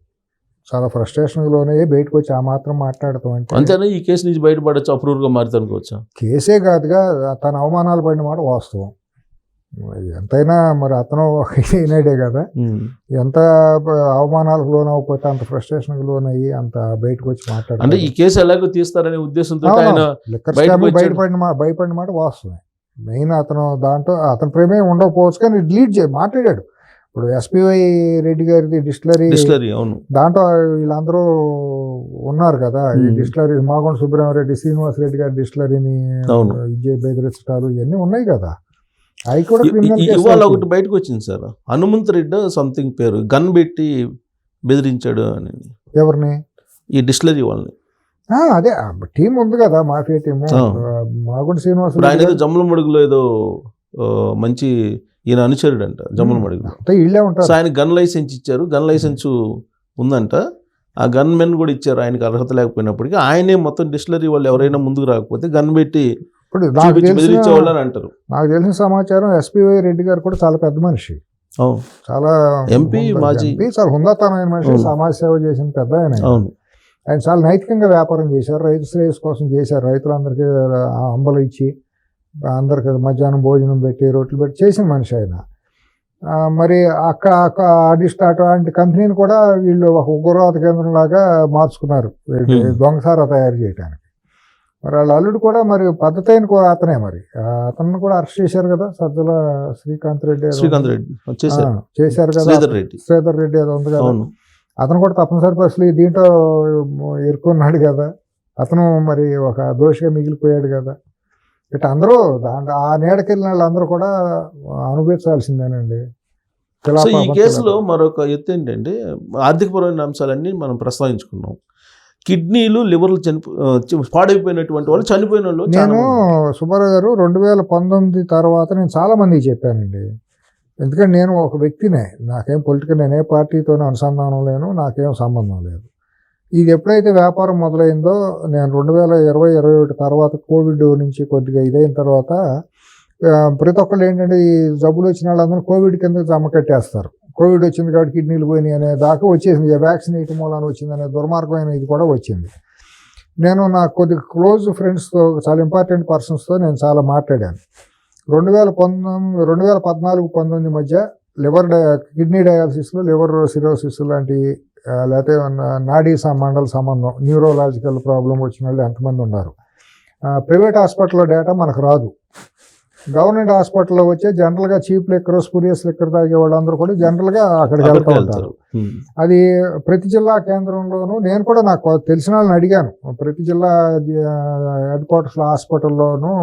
చాలా ఫ్రస్ట్రేషన్కి లోనయ్యి బయటకు వచ్చి ఆ మాత్రం మాట్లాడతాం అంటే. అంతేనా ఈ కేసు నుంచి బయటపడచ్చు, అప్రూవ్ గా మారితే అనుకోవచ్చా? కేసే కాదుగా, తన అవమానాలు పడిన మాట వాస్తవం. ఎంతైనా మరి అతను ఈనాడే కదా, ఎంత అవమానాలకు లోనవ్వకపోతే అంత ఫ్రస్ట్రేషన్కి లోనయ్యి అంత బయటకు వచ్చి మాట్లాడారు. అంటే ఈ కేసు ఎలాగో తీస్తారనే ఉద్దేశంతో ఆయన లిక్కర్ స్కామ్ భయపడిన మాట వాస్తవమే. మెయిన్ అతను దాంట్లో అతని ప్రేమే ఉండకపోవచ్చు, కానీ మాట్లాడాడు. ఇప్పుడు SPY రెడ్డి గారిది డిస్టిలరీ, అవును, దాంట్లో వీళ్ళందరూ ఉన్నారు కదా. ఈ డిస్టిలరీ మాగొండ సుబ్రహ్మరెడ్డి, శ్రీనివాస్ రెడ్డి గారి డిస్టిలరీని బెదిరించడాలు ఇవన్నీ ఉన్నాయి కదా. అవి కూడా ఇవాళ ఒకటి బయటకు వచ్చింది సార్, హనుమంత్ రెడ్డి సంథింగ్ పేరు, గన్ పెట్టి బెదిరించాడు అని. ఎవరిని? ఈ డిస్టిలరీ వాళ్ళని. అదే టీం ఉంది కదా, మాఫియా టీము. మాగుంట శ్రీనివాస్ ఆయన జమ్ముల మడుగులో ఏదో మంచి ఈయన అనుచరుడు అంట, జమ్ముల మడుగులో. ఇళ్ళే ఉంటారు. ఆయన గన్ లైసెన్స్ ఇచ్చారు, గన్ లైసెన్స్ ఉందంట. ఆ గన్ మెన్ కూడా ఇచ్చారు ఆయనకి అర్హత లేకపోయినప్పటికీ. ఆయనే మొత్తం డిస్టిలరీ వాళ్ళు ఎవరైనా ముందుకు రాకపోతే గన్ పెట్టి బెదిరించేవాళ్ళు అని అంటారు. నాకు తెలిసిన సమాచారం SPY రెడ్డి గారు కూడా చాలా పెద్ద మనిషి, చాలా ఎంపీ, మాజీ, చాలా హుందాతనమైన మనిషి, సమాజ సేవ చేసిన పెద్ద ఆయన. ఆయన చాలా నైతికంగా వ్యాపారం చేశారు, రైతు శ్రేయస్ కోసం చేశారు. రైతులందరికీ అంబలు ఇచ్చి అందరికి మధ్యాహ్నం భోజనం పెట్టి రొట్టెలు పెట్టి చేసిన మనిషి ఆయన. మరి అట్లాంటి కంపెనీని కూడా వీళ్ళు ఒక ఉగ్రవాద కేంద్రం లాగా మార్చుకున్నారు దొంగసారా తయారు చేయడానికి. మరి వాళ్ళ అల్లుడు కూడా మరి పద్ధతి అయిన అతనే, మరి అతను కూడా అరెస్ట్ చేశారు కదా, సజ్జల శ్రీకాంత్ రెడ్డి చేశారు కదా, శ్రీధర్ రెడ్డి అది ఉంది కదా. అతను కూడా తప్పనిసరి పరిస్థితులు దీంట్లో ఇరుక్కున్నాడు కదా, అతను మరి ఒక దోషిగా మిగిలిపోయాడు కదా. ఇట్లా అందరూ ఆ నీడకెళ్ళిన వాళ్ళందరూ కూడా అనుభవించాల్సిందేనండి. ఈ కేసులో మరొక ఎత్తు ఏంటంటే, ఆర్థికపరమైన అంశాలన్నీ మనం ప్రస్తావించుకున్నాం. కిడ్నీలు, లివర్లు పాడైపోయినటువంటి వాళ్ళు, చనిపోయిన వాళ్ళు. నేను సుబ్బారావు గారు 2019 తర్వాత నేను చాలా మందికి చెప్పానండి. ఎందుకంటే నేను ఒక వ్యక్తినే, నాకేం పొలిటికల్, నేనే పార్టీతోనే అనుసంధానం లేను, నాకేం సంబంధం లేదు. ఇది ఎప్పుడైతే వ్యాపారం మొదలైందో, నేను 2020-21 తర్వాత కోవిడ్ నుంచి కొద్దిగా ఇదైన తర్వాత ప్రతి ఒక్కళ్ళు ఏంటంటే ఈ జబ్బులు వచ్చిన వాళ్ళందరూ కోవిడ్ కింద జమ కట్టేస్తారు. కోవిడ్ వచ్చింది కాబట్టి కిడ్నీలు పోయినాయి అనే దాకా వచ్చేసింది, వ్యాక్సిన్ వేయటం మూలాన వచ్చింది అనే దుర్మార్గమైన ఇది కూడా వచ్చింది. నేను నా కొద్దిగా క్లోజ్ ఫ్రెండ్స్తో, చాలా ఇంపార్టెంట్ పర్సన్స్తో నేను చాలా మాట్లాడాను. 2014-19 మధ్య కిడ్నీ డయాలసిస్లో లివర్ సిరోసిస్ లాంటి లేకపోతే నాడీ మండల సంబంధం, న్యూరోలాజికల్ ప్రాబ్లం వచ్చిన వాళ్ళు ఎంతమంది ఉన్నారు. ప్రైవేట్ హాస్పిటల్లో డేటా మనకు రాదు. గవర్నమెంట్ హాస్పిటల్లో వచ్చే జనరల్గా చీప్ లిక్కర్, స్పూరియస్ లిక్కర్ తాగే వాళ్ళందరూ కూడా జనరల్గా అక్కడికి వెళ్తూ ఉంటారు. అది ప్రతి జిల్లా కేంద్రంలోనూ, నేను కూడా నాకు తెలిసిన వాళ్ళని అడిగాను, ప్రతి జిల్లా హెడ్ క్వార్టర్స్లో హాస్పిటల్లోనూ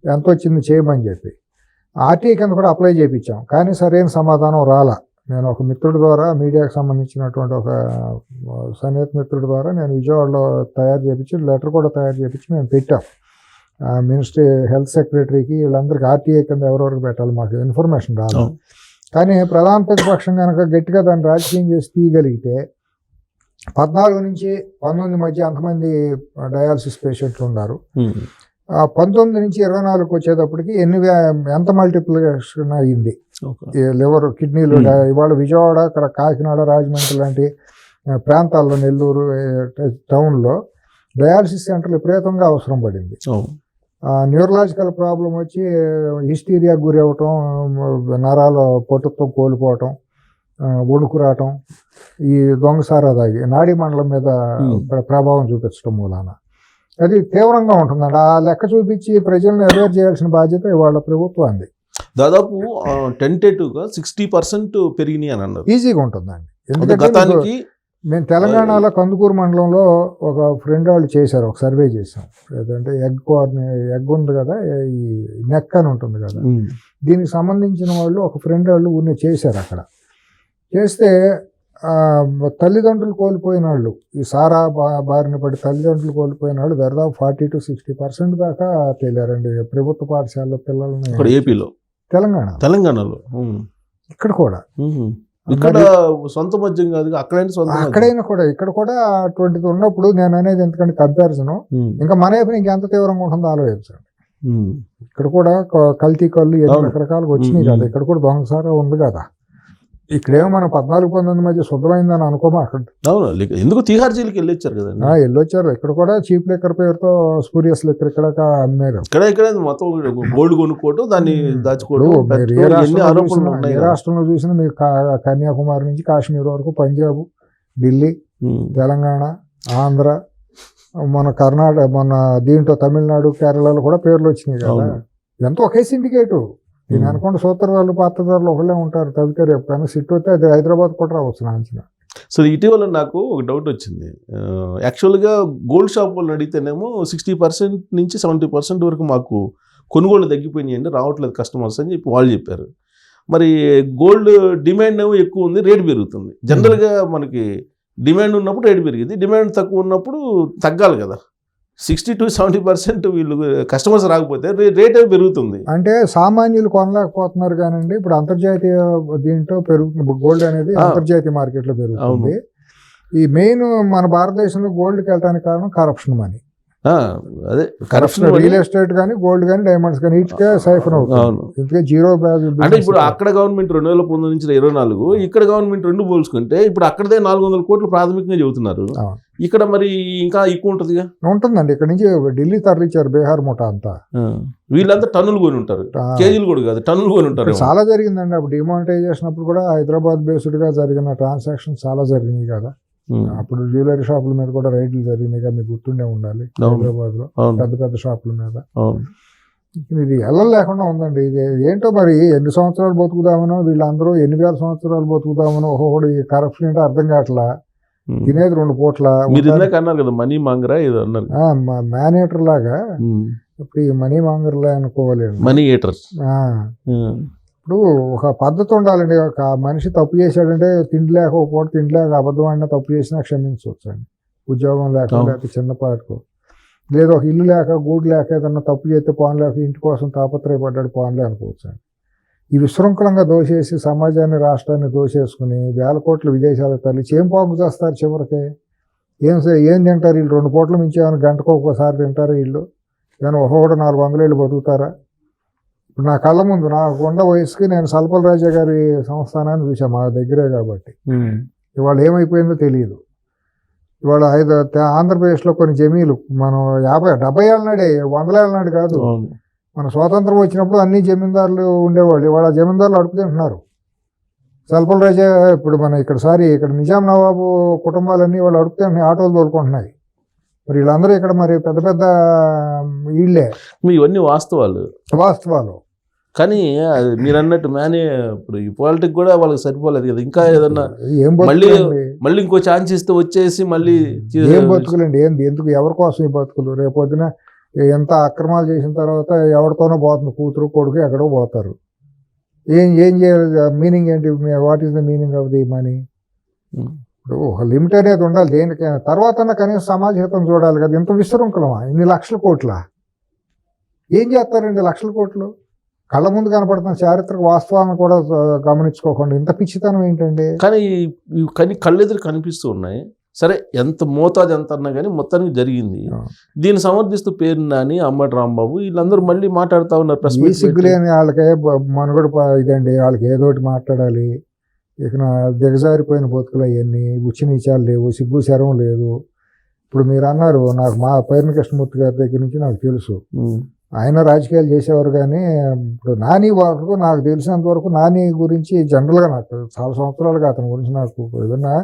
ఎంత వచ్చింది చేయమని చెప్పి RTI కింద కూడా అప్లై చేయించాం, కానీ సరైన సమాధానం రాలా. నేను ఒక మిత్రుడి ద్వారా, మీడియాకి సంబంధించినటువంటి ఒక సన్నిహిత మిత్రుడి ద్వారా నేను విజయవాడలో తయారు చేయించి, లెటర్ కూడా తయారు చేయించి మేము పెట్టాం మినిస్ట్రీ, హెల్త్ సెక్రటరీకి, వీళ్ళందరికీ RTI కింద ఎవరెవరికి పెట్టాలి మాకు ఇన్ఫర్మేషన్ రాదు. కానీ ప్రధాన ప్రతిపక్షం కనుక గట్టిగా దాన్ని రాజకీయం చేసి తీయగలిగితే 14 నుంచి 19 మధ్య అంతమంది డయాలసిస్ పేషెంట్లు ఉన్నారు. ఉమ్. 19 నుంచి 24కి వచ్చేటప్పటికి ఎంత మల్టిప్లికేషన్ అయ్యింది ఓకే. ఈ లివర్ కిడ్నీలు. ఇవాళ విజయవాడ, అక్కడ కాకినాడ, రాజమండ్రి లాంటి ప్రాంతాల్లో, నెల్లూరు టౌన్లో డయాలసిస్ సెంటర్లు విపరీతంగా అవసరం పడింది. అవును. న్యూరలాజికల్ ప్రాబ్లం వచ్చి హిస్టీరియా గురి అవ్వటం, నరాలు పొట్టుతో కోల్పోవటం, వణుకు రావటం, ఈ దొంగసారా తాగి నాడీ మండలం మీద ప్రభావం చూపించడం మూలాన అది తీవ్రంగా ఉంటుందండి. ఆ లెక్క చూపించి ప్రజలను అవేర్ చేయాల్సిన బాధ్యత ఇవాళ ప్రభుత్వాన్ని. దాదాపు టెంటేటివ్గా 60% పెరిగినాయి అని అన్నారు. ఈజీగా ఉంటుందండి. అంటే ఎందుకంటే గతానికి మేము తెలంగాణలో కందుకూరు మండలంలో ఒక ఫ్రెండ్ వాళ్ళు చేశారు, ఒక సర్వే చేసాం. ఏదంటే ఎగ్ ఉంది కదా, ఈ నెక్ అని ఉంటుంది కదా, దీనికి సంబంధించిన వాళ్ళు ఒక ఫ్రెండ్ వాళ్ళు ఊరిని చేశారు. అక్కడ చేస్తే తల్లిదండ్రులు కోల్పోయిన వాళ్ళు, ఈ సారా బారిన పడి తల్లిదండ్రులు కోల్పోయిన వాళ్ళు దాదాపు 40 to 60% దాకా తేలారండి. ప్రభుత్వ పాఠశాలలో పిల్లల్ని ఏపీలో, తెలంగాణలో ఇక్కడ కూడా. ఇక్కడ సొంత మద్యం కాదు, అక్కడైనా కూడా ఇక్కడ కూడా అటువంటిది ఉన్నప్పుడు నేను అనేది ఎందుకంటే కంపారిజన్ ఇంకా మన వైపు ఇంకెంత తీవ్రంగా ఉంటుందో ఆలోచించండి. ఇక్కడ కూడా కల్తీ కళ్ళు ఎన్నో రకరకాలుగా వచ్చినాయి కదా, ఇక్కడ కూడా దొంగసారా ఉంది కదా. ఇక్కడేమో మనం 14-19 మధ్య శుద్ధమైందని అనుకోమా. అక్కడ ఎందుకు తిహార్ జైలుకి వెళ్ళొచ్చారు కదా, వెళ్ళొచ్చారు. ఇక్కడ కూడా చీప్ లిక్కర్ పేరుతో స్పూరియస్ లిక్కర్ ఇక్కడ అమ్మారు. ఇక్కడ మొత్తం గోల్డ్ కొనుక్కోవడం, దాన్ని దాచుకోవడం. ఏ రాష్ట్రంలో చూసినా మీకు కన్యాకుమారి నుంచి కాశ్మీర్ వరకు, పంజాబ్, ఢిల్లీ, తెలంగాణ, ఆంధ్ర, మన కర్ణాటక, మన దీంట్లో తమిళనాడు, కేరళలో కూడా పేర్లు వచ్చినాయి కదా. ఎంతో ఒకే సిండికేటు. నేను అనుకోండి సూత్రధారులు, పాత్రధారులు ఒకళ్ళే ఉంటారు. తగ్గితే రేపు కానీ సిట్ వస్తే అది హైదరాబాద్ కూడా రావచ్చు నా అంచనా. సో ఇటీవల నాకు ఒక డౌట్ వచ్చింది. యాక్చువల్గా గోల్డ్ షాప్ వాళ్ళని అడిగితేనేమో 60% నుంచి 70% వరకు మాకు కొనుగోళ్ళు తగ్గిపోయినాయండి, రావట్లేదు కస్టమర్స్ అని చెప్పి వాళ్ళు చెప్పారు. మరి గోల్డ్ డిమాండ్ ఏమో ఎక్కువ ఉంది, రేటు పెరుగుతుంది. జనరల్గా మనకి డిమాండ్ ఉన్నప్పుడు రేటు పెరిగింది, డిమాండ్ తక్కువ ఉన్నప్పుడు తగ్గాలి కదా. 60 to 70% వీళ్ళు కస్టమర్స్ రాకపోతే రేట్ పెరుగుతుంది. అంటే సామాన్యులు కొనలేకపోతున్నారు కానండి. ఇప్పుడు అంతర్జాతీయ దీంట్లో పెరుగుతుంది గోల్డ్ అనేది, అంతర్జాతీయ మార్కెట్లో పెరుగుతుంది. ఈ మెయిన్ మన భారతదేశంలో గోల్డ్కి వెళ్ళడానికి కారణం కరప్షన్ మనీ. అదే కరప్షన్, రియల్ ఎస్టేట్ కానీ, గోల్డ్ కానీ, డైమండ్స్ కానీ ఇటుకే సైఫర్ అవుతుంది. ఇందుకే జీరో బ్యాలెన్స్. అంటే ఇప్పుడు అక్కడ గవర్నమెంట్ 2019 నుంచి 24, ఇక్కడ గవర్నమెంట్ 2 పోల్చుకుంటే ఇప్పుడు అక్కడదే 400 కోట్లు ప్రాథమికంగా చెబుతున్నారు. ఇక్కడ మరి ఇంకా ఎక్కువ ఉంటుందిగా. ఉంటుందండి. ఇక్కడ నుంచి ఢిల్లీ తరలించారు బీహార్ ముఠా అంతా. వీళ్ళంతా టన్నులు కొని ఉంటారు, కేజీలు కూడా కాదు, టన్నులు కొని ఉంటారు. చాలా జరిగిందండి. అప్పుడు డిమానిటైజేషన్ అప్పుడు కూడా హైదరాబాద్ బేస్డ్ గా జరిగిన ట్రాన్సాక్షన్ చాలా జరిగినాయి కదా. అప్పుడు జ్యువెలరీ షాపుల మీద కూడా రైడ్లు జరిగినాయిగా, మీకు గుర్తుండే ఉండాలి. హైదరాబాద్ లో పెద్ద పెద్ద షాపుల మీద. ఇది ఎల్ల లేకుండా ఉందండి. ఇది ఏంటో మరి ఎన్ని సంవత్సరాలు బతుకుదామనో, వీళ్ళందరూ ఎన్ని వేల సంవత్సరాలు బతుకుదామనో, ఒక్కొక్కటి కరప్షన్ ఏంటో అర్థం కావట్లా. తినేది 2 పూట్ల. అన్నారు కదా మనీ మాంగరా ఏదో అన్నారు, మేనేటర్ లాగా. ఇప్పుడు ఈ మనీ మాంగర్లే అనుకోవాలి, మనీ ఈటర్స్. ఇప్పుడు ఒక పద్ధతి ఉండాలండి. ఒక మనిషి తప్పు చేశాడంటే తిండి లేక, ఒక పూట తిండి లేక, అబద్ధం అన్నా తప్పు చేసినా క్షమించవచ్చు అండి. ఉద్యోగం లేక, లేకపోతే చిన్నపాటుకు, లేదా ఒక ఇల్లు లేక, గూడు లేక, ఏదన్నా తప్పు చేస్తే పోన్ లేక, ఇంటి కోసం తాపత్రయపడ్డాడు పోన్లే అనుకోవచ్చు అండి. ఈ విశృంఖలంగా దోషేసి సమాజాన్ని, రాష్ట్రాన్ని దోషేసుకుని వేల కోట్ల విదేశాలకు తరలించి ఏం పాము చేస్తారు చివరికి? ఏం తింటారు వీళ్ళు? 2 పూటలు మించి ఏమైనా గంటకు ఒక్కోసారి తింటారు వీళ్ళు? ఏమైనా ఒక్కొక్కటి 400 ఏళ్ళు బతుకుతారా? ఇప్పుడు నా కళ్ళ ముందు నాకు ఉన్న వయసుకి నేను సల్పల్ రాజా గారి సంస్థానాన్ని చూసాను, మా దగ్గరే కాబట్టి. ఇవాళ ఏమైపోయిందో తెలియదు. ఇవాళ ఆంధ్రప్రదేశ్లో కొన్ని జమీలు మనం 50-70 ఏళ్ళ నాడే, 100 ఏళ్ళ నాడు కాదు, మన స్వాతంత్రం వచ్చినప్పుడు అన్ని జమీందారులు ఉండేవాళ్ళు. ఇవాళ జమీందారులు అడుపు తింటున్నారు. సల్పల్ రాజా ఇప్పుడు మన ఇక్కడ నిజాం నవాబు కుటుంబాలన్నీ వాళ్ళు అడుపు తింటున్నాయి, ఆటోలు తోలుకుంటున్నాయి. మరి వీళ్ళందరూ ఇక్కడ మరి పెద్ద పెద్ద వీళ్ళే. ఇవన్నీ వాస్తవాలు. కానీ మీరు అన్నట్టు ఇప్పుడు ఈ పాలిటిక్స్ కూడా వాళ్ళకి సరిపోలేదు కదా. ఇంకా ఏదన్నా మళ్ళీ ఇంకో ఛాన్స్ ఇస్తే వచ్చేసి మళ్ళీ ఏం బతుకులండి? ఎందుకు ఎవరి కోసం ఈ బతుకులు? రేపొద్దున ఎంత అక్రమాలు చేసిన తర్వాత ఎవరితోనో పోతుంది, కూతురు కొడుకు ఎక్కడో పోతారు. ఏం చేయాలి? మీనింగ్ ఏంటి? What is the meaning of the money? ఇప్పుడు ఒక లిమిట్ అనేది ఉండాలి దేనికైనా. తర్వాత కనీసం సమాజ హితం చూడాలి కదా. ఇంత విశృంఖలమా? ఇన్ని లక్షల కోట్ల ఏం చేస్తారండి? లక్షల కోట్లు కళ్ళ ముందు కనపడుతున్న చారిత్రక వాస్తవాలను కూడా గమనించుకోకుండా ఇంత పిచ్చితనం ఏంటండి? కానీ కళ్ళెదురు కనిపిస్తూ ఉన్నాయి. సరే ఎంత మోతాదు ఎంత అన్నా కానీ మొత్తానికి జరిగింది. దీన్ని సమర్థిస్తూ పేరు నాని, అంబటి రాంబాబు వీళ్ళందరూ మళ్ళీ మాట్లాడుతూ ఉన్నారు. ప్రెస్ ఈ సిగ్గులేని వాళ్ళకే మనుగడ ఇదండి, వాళ్ళకి ఏదో ఒకటి మాట్లాడాలి. ఇక దిగజారిపోయిన బతుకులు అవన్నీ ఉచ్చి నీచాలు లేవు, సిగ్గు శరం లేదు. ఇప్పుడు మీరు అన్నారు, నాకు మా పేర్ని కృష్ణమూర్తి గారి దగ్గర నుంచి నాకు తెలుసు, ఆయన రాజకీయాలు చేసేవారు. కానీ ఇప్పుడు నాని వరకు నాకు తెలిసినంత వరకు నాని గురించి జనరల్గా నాకు చాలా సంవత్సరాలుగా అతని గురించి నాకు ఏదన్నా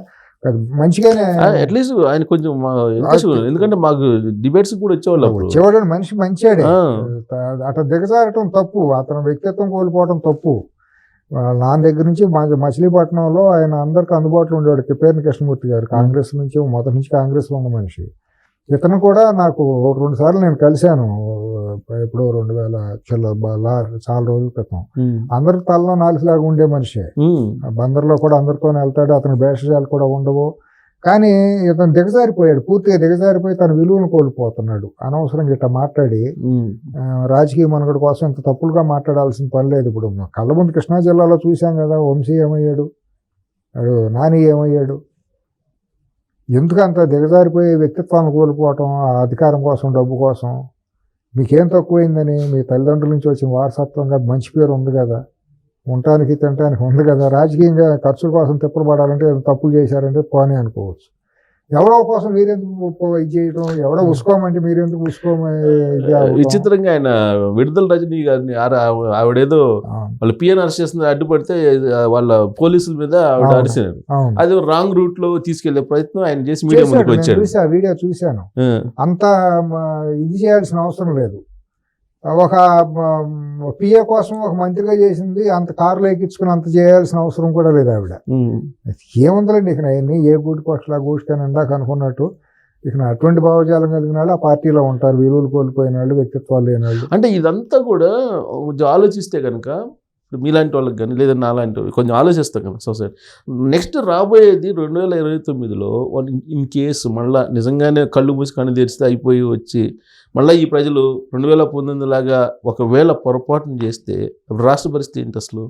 మంచిగానే అట్లీస్ట్ ఆయన కొంచెం ఎందుకంటే మాకు డిబేట్స్ కూడా వచ్చేవాడు. మనిషి మంచివాడే, అట్లా దిగజారటం తప్పు, అతని వ్యక్తిత్వం కోల్పోవడం తప్పు. నా దగ్గర నుంచి మచిలీపట్నంలో ఆయన అందరికి అందుబాటులో ఉండేవాడు పేర్ని కృష్ణమూర్తి గారు. కాంగ్రెస్ నుంచి మొదటి నుంచి కాంగ్రెస్లో ఉన్న మనిషి. ఇతను కూడా నాకు 2 సార్లు నేను కలిశాను, ఎప్పుడో 2000 చాలా రోజుల క్రితం. అందరికి తలలో నాలుగులాగా ఉండే మనిషి. బందర్లో కూడా అందరితోనే వెళ్తాడు, అతని భేషజాలు కూడా ఉండవు. కానీ ఇతను దిగజారిపోయాడు, పూర్తిగా దిగజారిపోయి తన విలువను కోల్పోతున్నాడు. అనవసరంగా ఇట్లా మాట్లాడి రాజకీయ మనుగడ కోసం ఇంత తప్పులుగా మాట్లాడాల్సిన పని లేదు. ఇప్పుడు కళ్ళ ముందు కృష్ణా జిల్లాలో చూసాం కదా, వంశీ ఏమయ్యాడు, నాని ఏమయ్యాడు. ఎందుకు అంత దిగజారిపోయే వ్యక్తిత్వాన్ని కోల్పోవటం, అధికారం కోసం, డబ్బు కోసం? మీకేం తక్కువైందని? మీ తల్లిదండ్రుల నుంచి వచ్చిన వారసత్వంగా మంచి పేరు ఉంది కదా, ఉండటానికి తినడానికి ఉంది కదా. రాజకీయంగా ఖర్చుల కోసం తిప్పలు పడాలంటే తప్పులు చేశారంటే పోనీ అనుకోవచ్చు. ఎవడో కోసం మీరెందుకు ఇది చేయడం, ఎవడో ఉసుకోమంటే మీరెందుకు విచిత్రంగా ఆయన విడుదల రజనీ గారిని ఆవిడేదో వాళ్ళ పిఎన్ అరెస్ట్ చేస్తుంది అడ్డుపడితే వాళ్ళ పోలీసుల మీద ఆవిడ అరిసినారు. అది రాంగ్ రూట్ లో తీసుకెళ్లే ప్రయత్నం ఆయన చేసి మీడియా ముందుకు వచ్చాడు. వీడియో చూశాను. అంత ఇది చేయాల్సిన అవసరం లేదు. ఒక పిఏ కోసం ఒక మంత్రిగా చేసింది, అంత కారులో ఎక్కించుకుని అంత చేయాల్సిన అవసరం కూడా లేదు ఆవిడ. ఏముందండి ఇక అవన్నీ ఏ గూటి పక్షుల గూటికని ఇందాక అనుకున్నట్టు ఇక అటువంటి భావజాలం కలిగిన వాళ్ళు ఆ పార్టీలో ఉంటారు, విలువలు కోల్పోయిన వాళ్ళు, వ్యక్తిత్వాలు లేని వాళ్ళు. అంటే ఇదంతా కూడా ఆలోచిస్తే కనుక మీలాంటి వాళ్ళకి కానీ లేదా నాలాంటి వాళ్ళు కొంచెం ఆలోచిస్తాం కదా సొసైటీ. నెక్స్ట్ రాబోయేది 2029లో ఇన్ కేసు మళ్ళీ నిజంగానే కళ్ళు మూసి కళ్ళు తెరిస్తే అయిపోయి వచ్చి మళ్ళీ ఈ ప్రజలు 2019 లాగా ఒకవేళ పొరపాటును చేస్తే రాష్ట్ర పరిస్థితి ఏంటి అసలు?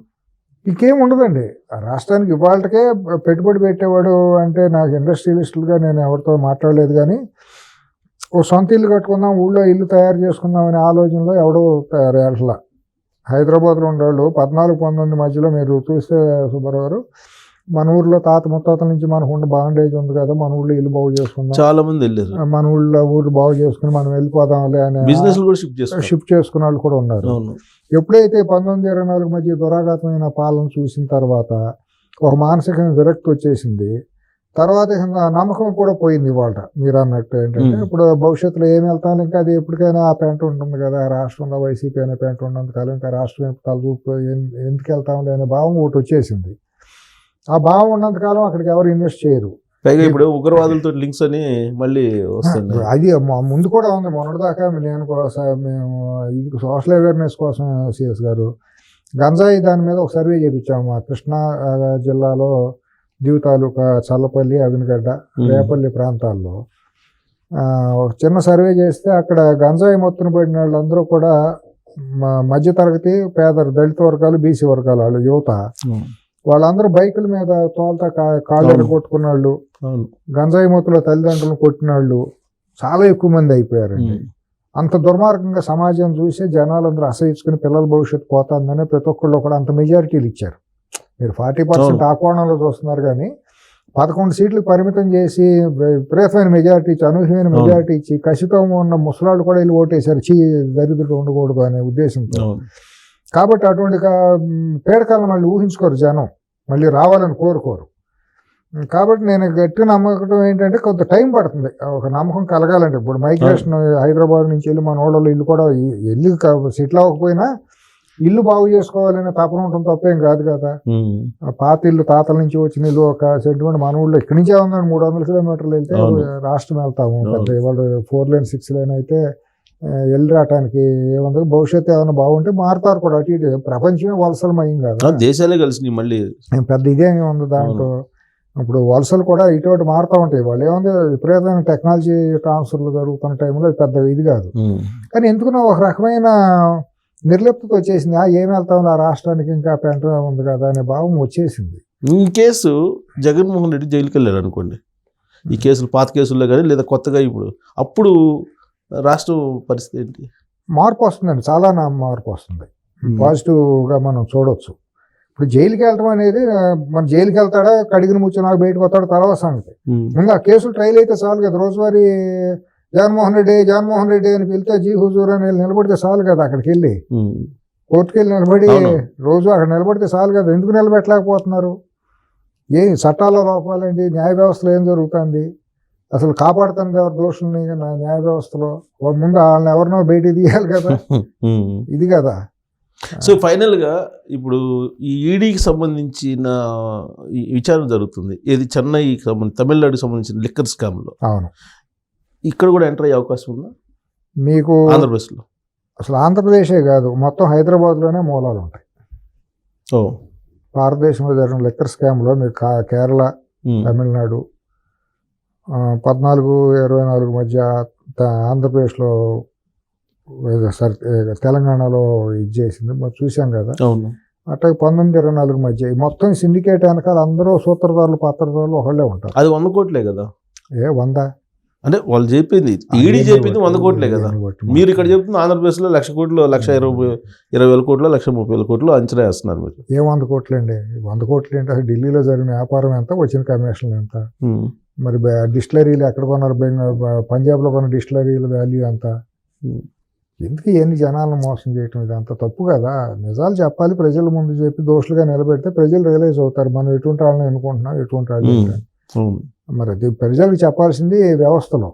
ఇంకేం ఉండదండి. రాష్ట్రానికి ఇవాళకే పెట్టుబడి పెట్టేవాడు అంటే, నాకు ఇండస్ట్రియలిస్టులుగా నేను ఎవరితో మాట్లాడలేదు, కానీ ఓ సొంత ఇల్లు కట్టుకుందాం, ఊళ్ళో ఇల్లు తయారు చేసుకుందాం అనే ఆలోచనలో ఎవడో తయారు. హైదరాబాద్లో ఉండేవాళ్ళు 14-19 మధ్యలో మీరు చూస్తే సుబ్బారావు గారు, మన ఊర్లో తాత ముత్తాతల నుంచి మనకు ఉండే బాండేజ్ ఉంది కదా, మన ఊళ్ళో ఇల్లు బాగు చేసుకుందాం, చాలా మంది వెళ్ళారు, మన ఊళ్ళు బాగు చేసుకుని మనం వెళ్ళిపోదాంలే అని బిజినెస్ కూడా షిఫ్ట్ చేసుకున్న వాళ్ళు కూడా ఉన్నారు. ఎప్పుడైతే 1924 మధ్య దురాఘాతమైన పాలన చూసిన తర్వాత ఒక మానసిక విరక్తి వచ్చేసింది. తర్వాత నమ్మకం కూడా పోయింది. ఇవాళ మీరు అన్నట్టు ఏంటంటే, ఇప్పుడు భవిష్యత్తులో ఏమి వెళ్తాను, ఇంకా అది ఎప్పటికైనా ఆ పెంట ఉంటుంది కదా, రాష్ట్రంలో వైసీపీ అనే పెంట ఉన్నంతకాలం ఇంకా రాష్ట్రం తలచూపు ఎందుకు వెళ్తాంలే అనే భావం ఒకటి వచ్చేసింది. ఆ భావం ఉన్నంతకాలం అక్కడికి ఎవరు ఇన్వెస్ట్ చేయరు. పైగా ఇప్పుడు ఉగ్రవాదులతో లింక్స్ అని మళ్ళీ వస్తుంది. అది ముందు కూడా ఉంది. మొన్నటిదాకా మేము ఇది సోషల్ అవేర్నెస్ కోసం సిఎస్ గారు గంజాయి దాని మీద ఒక సర్వే చేయించాము. కృష్ణా జిల్లాలో దీవు తాలూకా చల్లపల్లి, అవినగడ్డ, రేపల్లి ప్రాంతాల్లో ఒక చిన్న సర్వే చేస్తే అక్కడ గంజాయి మొత్తం పడిన వాళ్ళందరూ కూడా మధ్యతరగతి, పేదరు, దళిత వర్గాలు, బీసీ వర్గాలు వాళ్ళు, యువత. వాళ్ళందరూ బైకుల మీద తోలతా కాళ్ళు కొట్టుకున్న వాళ్ళు, గంజాయి మొత్తంలో తల్లిదండ్రులను కొట్టిన వాళ్ళు చాలా ఎక్కువ మంది అయిపోయారండి. అంత దుర్మార్గంగా సమాజం చూసి జనాలందరూ అసహించుకుని పిల్లల భవిష్యత్తు పోతుందని ప్రతి ఒక్కళ్ళు కూడా అంత మెజారిటీలు ఇచ్చారు. మీరు 40% ఆ కోణంలో చూస్తున్నారు, కానీ 11 సీట్లు పరిమితం చేసి విపరీతమైన మెజారిటీ ఇచ్చి, అనూహ్యమైన మెజారిటీ ఇచ్చి కసితో ఉన్న ముసలాళ్ళు కూడా వెళ్ళి ఓటేశారు, దరిద్రులు ఉండకూడదు అనే ఉద్దేశంతో. కాబట్టి అటువంటి పేడకాలను మళ్ళీ ఊహించుకోరు జనం, మళ్ళీ రావాలని కోరుకోరు. కాబట్టి నేను గట్టి నమ్మకం ఏంటంటే కొంత టైం పడుతుంది ఒక నమ్మకం కలగాలంటే. ఇప్పుడు మైగ్రేషన్ హైదరాబాద్ నుంచి వెళ్ళి మన ఓడలో ఇల్లు కూడా వెళ్ళి సెటిల్ అవ్వకపోయినా ఇల్లు బాగు చేసుకోవాలనే తపన ఉంటుంది, తప్పేం కాదు కదా. పాత ఇల్లు తాతల నుంచి వచ్చిన ఇల్లు ఒక సెంటిమెంట్ మన ఊళ్ళో ఇక్కడి నుంచే ఉందండి, 300 కిలోమీటర్లు వెళ్తే రాష్ట్రం వెళ్తాము. పెద్ద ఇవాళ 4 లేన్ 6 లేన్ అయితే వెళ్ళి రావడానికి ఏముంది. భవిష్యత్తు ఏమైనా బాగుంటే మారుతారు కూడా. అటు ఇటు ప్రపంచమే వలసలమయం కాదు, దేశాలే కలిసి మళ్ళీ పెద్ద ఇదేమి ఉంది దాంట్లో. ఇప్పుడు వలసలు కూడా ఇటువంటి మారుతూ ఉంటాయి. వాళ్ళు ఏముంది, విపరీతమైన టెక్నాలజీ ట్రాన్స్ఫర్లు జరుగుతున్న టైంలో పెద్ద ఇది కాదు. కానీ ఎందుకున్నా ఒక రకమైన నిర్లిప్తత వచ్చేసింది. ఏమి వెళ్తాం ఆ రాష్ట్రానికి, ఇంకా పెంట ఉంది కదా అనే భావం వచ్చేసింది. ఈ కేసు జగన్మోహన్ రెడ్డి జైలుకి వెళ్ళారు అనుకోండి, ఈ కేసులు పాత కేసుల్లో కానీ లేదా కొత్తగా ఇప్పుడు అప్పుడు రాష్ట్రం పరిస్థితి ఏంటి? మార్పు వస్తుందండి, చాలా మార్పు వస్తుంది. పాజిటివ్గా మనం చూడొచ్చు. ఇప్పుడు జైలుకి వెళ్ళటం అనేది మన జైలుకి వెళ్తాడా కడిగిన ముచ్చు నాకు బయటకు వస్తాడు తర్వాత సంగతి. ముందు ఆ కేసులు ట్రైల్ అయితే చాలు కదా. రోజువారీ జగన్మోహన్ రెడ్డి అని పిలితే జీ హుజూర్ అని నిలబడితే చాలు కదా. అక్కడికి వెళ్ళి కోర్టుకి వెళ్ళి నిలబడి రోజు అక్కడ నిలబడితే చాలు కదా. ఎందుకు నిలబెట్టలేకపోతున్నారు? చట్టాల్లో లోపాలండి, న్యాయ వ్యవస్థలో ఏం జరుగుతుంది, అసలు కాపాడుతుంది ఎవరు దోషుల్ని న్యాయ వ్యవస్థలో? ముందు వాళ్ళని ఎవరినో బయటికి తీయాలి కదా. ఇది కదా. సో ఫైనల్గా ఇప్పుడు ఈ ఈడీకి సంబంధించిన విచారణ జరుగుతుంది, ఏది చెన్నైకి సంబంధించి తమిళనాడుకి సంబంధించిన లిక్కర్ స్కామ్లో. అవును, ఇక్కడ కూడా ఎంటర్ అయ్యే అవకాశం ఉందా మీకు? ఆంధ్రప్రదేశ్లో అసలు ఆంధ్రప్రదేశే కాదు, మొత్తం హైదరాబాద్లోనే మూలాలు ఉంటాయి. భారతదేశంలో జరిగిన లిక్కర్ స్కామ్లో మీకు కేరళ, తమిళనాడు 14-24 మధ్య, ఆంధ్రప్రదేశ్లో తెలంగాణలో ఇది చేసింది మనం చూసాం కదా. అట్లా 19-24 మధ్య మొత్తం సిండికేట్ వెనకాల అందరూ సూత్రధారులు పాత్రధారులు ఒకళ్ళే ఉంటారు. అది 100 కోట్లే కదా. 100 అంటే వాళ్ళు చెప్పింది ఈడీ చెప్పింది 100 కోట్లే కదా. మీరు ఇక్కడ చెప్తుంది ఆంధ్రప్రదేశ్లో 1,00,000 కోట్లు, 1,20,000 కోట్లు, 1,30,000 కోట్లు అంచనా వేస్తున్నారు మీరు. 100 కోట్లు అండి? 100 కోట్లు ఏంటి? అసలు ఢిల్లీలో జరిగిన వ్యాపారం ఎంత, వచ్చిన కమిషన్లు ఎంత? మరి డిస్టిలరీలు ఎక్కడ కొన్నారు? పంజాబ్లో కొన్న డిస్టిలరీల వాల్యూ ఎంత? ఎందుకు ఇవన్నీ జనాలను మోసం చేయటం? ఇది అంత తప్పు కదా. నిజాలు చెప్పాలి, ప్రజల ముందు చెప్పి దోషులుగా నిలబెడితే ప్రజలు రియలైజ్ అవుతారు మనం ఎటువంటి వాళ్ళని ఎన్నుకుంటున్నాం, ఎటువంటి వాళ్ళు. మరి అది ప్రజలకు చెప్పాల్సింది వ్యవస్థలో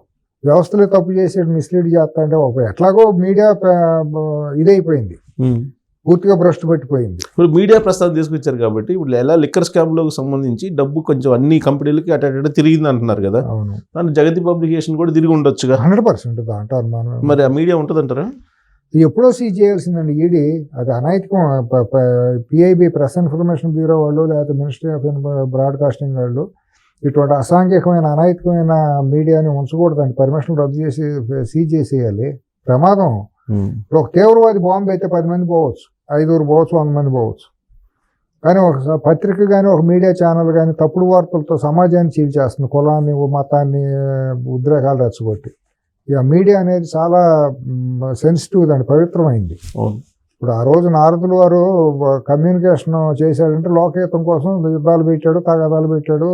తప్పు చేసి మిస్లీడ్ చేస్తా అంటే ఎట్లాగో మీడియా ఇదైపోయింది, పూర్తిగా భ్రష్టు పట్టిపోయింది. ఇప్పుడు మీడియా ప్రస్తావన తీసుకొచ్చారు కాబట్టి ఇప్పుడు ఎలా లిక్కర్ స్కామ్లో సంబంధించి డబ్బు కొంచెం అన్ని కంపెనీలకి అటు తిరిగింది అంటున్నారు కదా. అవును, దాని జగతి పబ్లికేషన్ కూడా తిరిగి ఉండొచ్చుగా. 100% దాంట్లో అనుమానం. మరి ఆ మీడియా ఉంటుంది అంటారా? ఎప్పుడో సీజ్ చేయాల్సిందండి ఈడీ. అది అనైతికం. పిఐబి, ప్రెస్ ఇన్ఫర్మేషన్ బ్యూరో వాళ్ళు, లేకపోతే మినిస్ట్రీ ఆఫ్ బ్రాడ్కాస్టింగ్ వాళ్ళు ఇటువంటి అసాంఘికమైన అనైతికమైన మీడియాని ఉంచకూడదండి. పర్మిషన్ రద్దు చేసి సీజ్ చేసేయాలి. ప్రమాదం. ఇప్పుడు ఒక తీవ్రవాది బాంబు అయితే 10 మంది పోవచ్చు, 5 పోవచ్చు, 100 మంది పోవచ్చు. కానీ ఒక పత్రిక కానీ ఒక మీడియా ఛానల్ కానీ తప్పుడు వార్తలతో సమాజాన్ని చీల్చేస్తుంది, కులాన్ని మతాన్ని ఉద్రేకాలు రెచ్చగొట్టి. ఇక మీడియా అనేది చాలా సెన్సిటివ్ దాన్ని, పవిత్రమైంది. ఇప్పుడు ఆ రోజు నారదులు వారు కమ్యూనికేషన్ చేశాడంటే లోకహితం కోసం యుద్ధాలు పెట్టాడు, తగాదాలు పెట్టాడు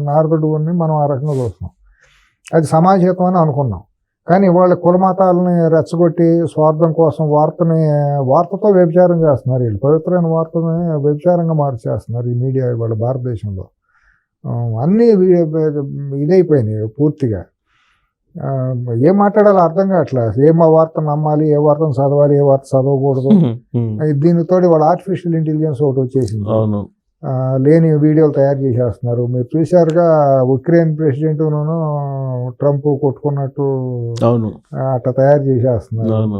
నారదుడు అని మనం ఆ రకంగా చూస్తున్నాం. అది సమాజహితం అని అనుకున్నాం. కానీ వాళ్ళ కులమతాలని రెచ్చగొట్టి స్వార్థం కోసం వార్తతో వ్యభిచారం చేస్తున్నారు. వీళ్ళు పవిత్రమైన వార్తని వ్యభిచారంగా మార్చేస్తున్నారు ఈ మీడియా వాళ్ళ భారతదేశంలో. అన్నీ ఇదైపోయినాయి పూర్తిగా. ఏం మాట్లాడాలో అర్థం కావట్లేదు. ఏ వార్త నమ్మాలి, ఏ వార్తను చదవాలి, ఏ వార్త చదవకూడదు. దీనితో వాళ్ళ ఆర్టిఫిషియల్ ఇంటెలిజెన్స్ ఒకటి వచ్చేసింది. లేని వీడియోలు తయారు చేసేస్తున్నారు. మీరు చూశారుగా ఉక్రెయిన్ ప్రెసిడెంట్ ట్రంప్ కొట్టుకున్నట్టు అట్లా తయారు చేసేస్తున్నారు.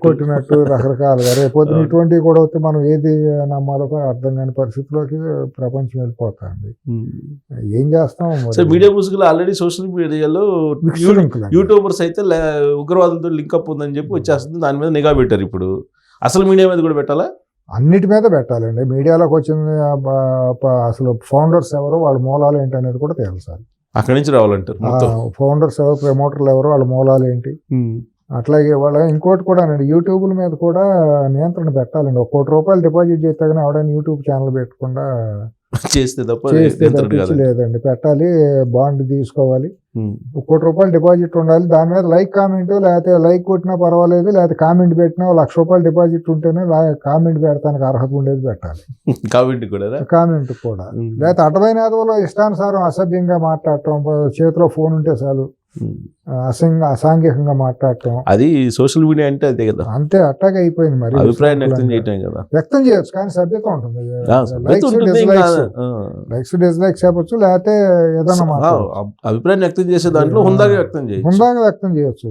కొట్టినట్టు రకరకాలుగా. రేపొద్దున ఇటువంటివి కూడా వస్తే మనం ఏది నమ్మాలో కూడా అర్థం కాని పరిస్థితిలోకి ప్రపంచం వెళ్ళిపోతుంది. ఏం చేస్తాం? మీడియా ముసుగులో ఆల్రెడీ సోషల్ మీడియాలో యూట్యూబర్స్ అయితే ఉగ్రవాదంతో లింక్ అప్ ఉందని చెప్పి వచ్చేస్తుంది. దాని మీద నిఘా పెట్టారు. ఇప్పుడు అసలు మీడియా మీద కూడా పెట్టాలా? అన్నిటి మీద పెట్టాలండి. మీడియాలోకి వచ్చింది అసలు ఫౌండర్స్ ఎవరు, వాళ్ళ మూలాలు ఏంటి అనేది కూడా తేల్చాలి. అక్కడి నుంచి రావాలంటారు. ఫౌండర్స్ ఎవరు, ప్రమోటర్లు ఎవరు, వాళ్ళ మూలాలు ఏంటి. అట్లాగే వాళ్ళ ఇంకోటి కూడా అండి, యూట్యూబ్ల మీద కూడా నియంత్రణ పెట్టాలండి. ₹1 కోటి డిపాజిట్ చేస్తే కానీ ఎవడైనా యూట్యూబ్ ఛానల్ పెట్టకుండా చేస్తే లేదండి. పెట్టాలి, బాండ్ తీసుకోవాలి, ₹1 కోటి డిపాజిట్ ఉండాలి. దాని మీద లైక్ కామెంట్, లేకపోతే లైక్ కొట్టినా పర్వాలేదు, లేకపోతే కామెంట్ పెట్టినా ₹1,00,000 డిపాజిట్ ఉంటేనే కామెంట్ పెడతానికి అర్హత ఉండేది పెట్టాలి. కామెంట్ కూడా లేకపోతే అడ్డమైన ఏదో ఇష్టానుసారం అసభ్యంగా మాట్లాడటం, చేతిలో ఫోన్ ఉంటే చాలు అసాంఘికంగా మాట్లాడటం. అది సోషల్ మీడియా అంటే అదే కదా. అంతే, అట్టాగే అయిపోయింది. మరి అభిప్రాయం వ్యక్తం చేయొచ్చు కానీ సభ్యత ఉంటుంది. లైక్స్ డిస్లైక్స్ చెప్పచ్చు, లేకపోతే ఏదైనా అభిప్రాయం వ్యక్తం చేసే దాంట్లో హుందాగా వ్యక్తం చేయొచ్చు.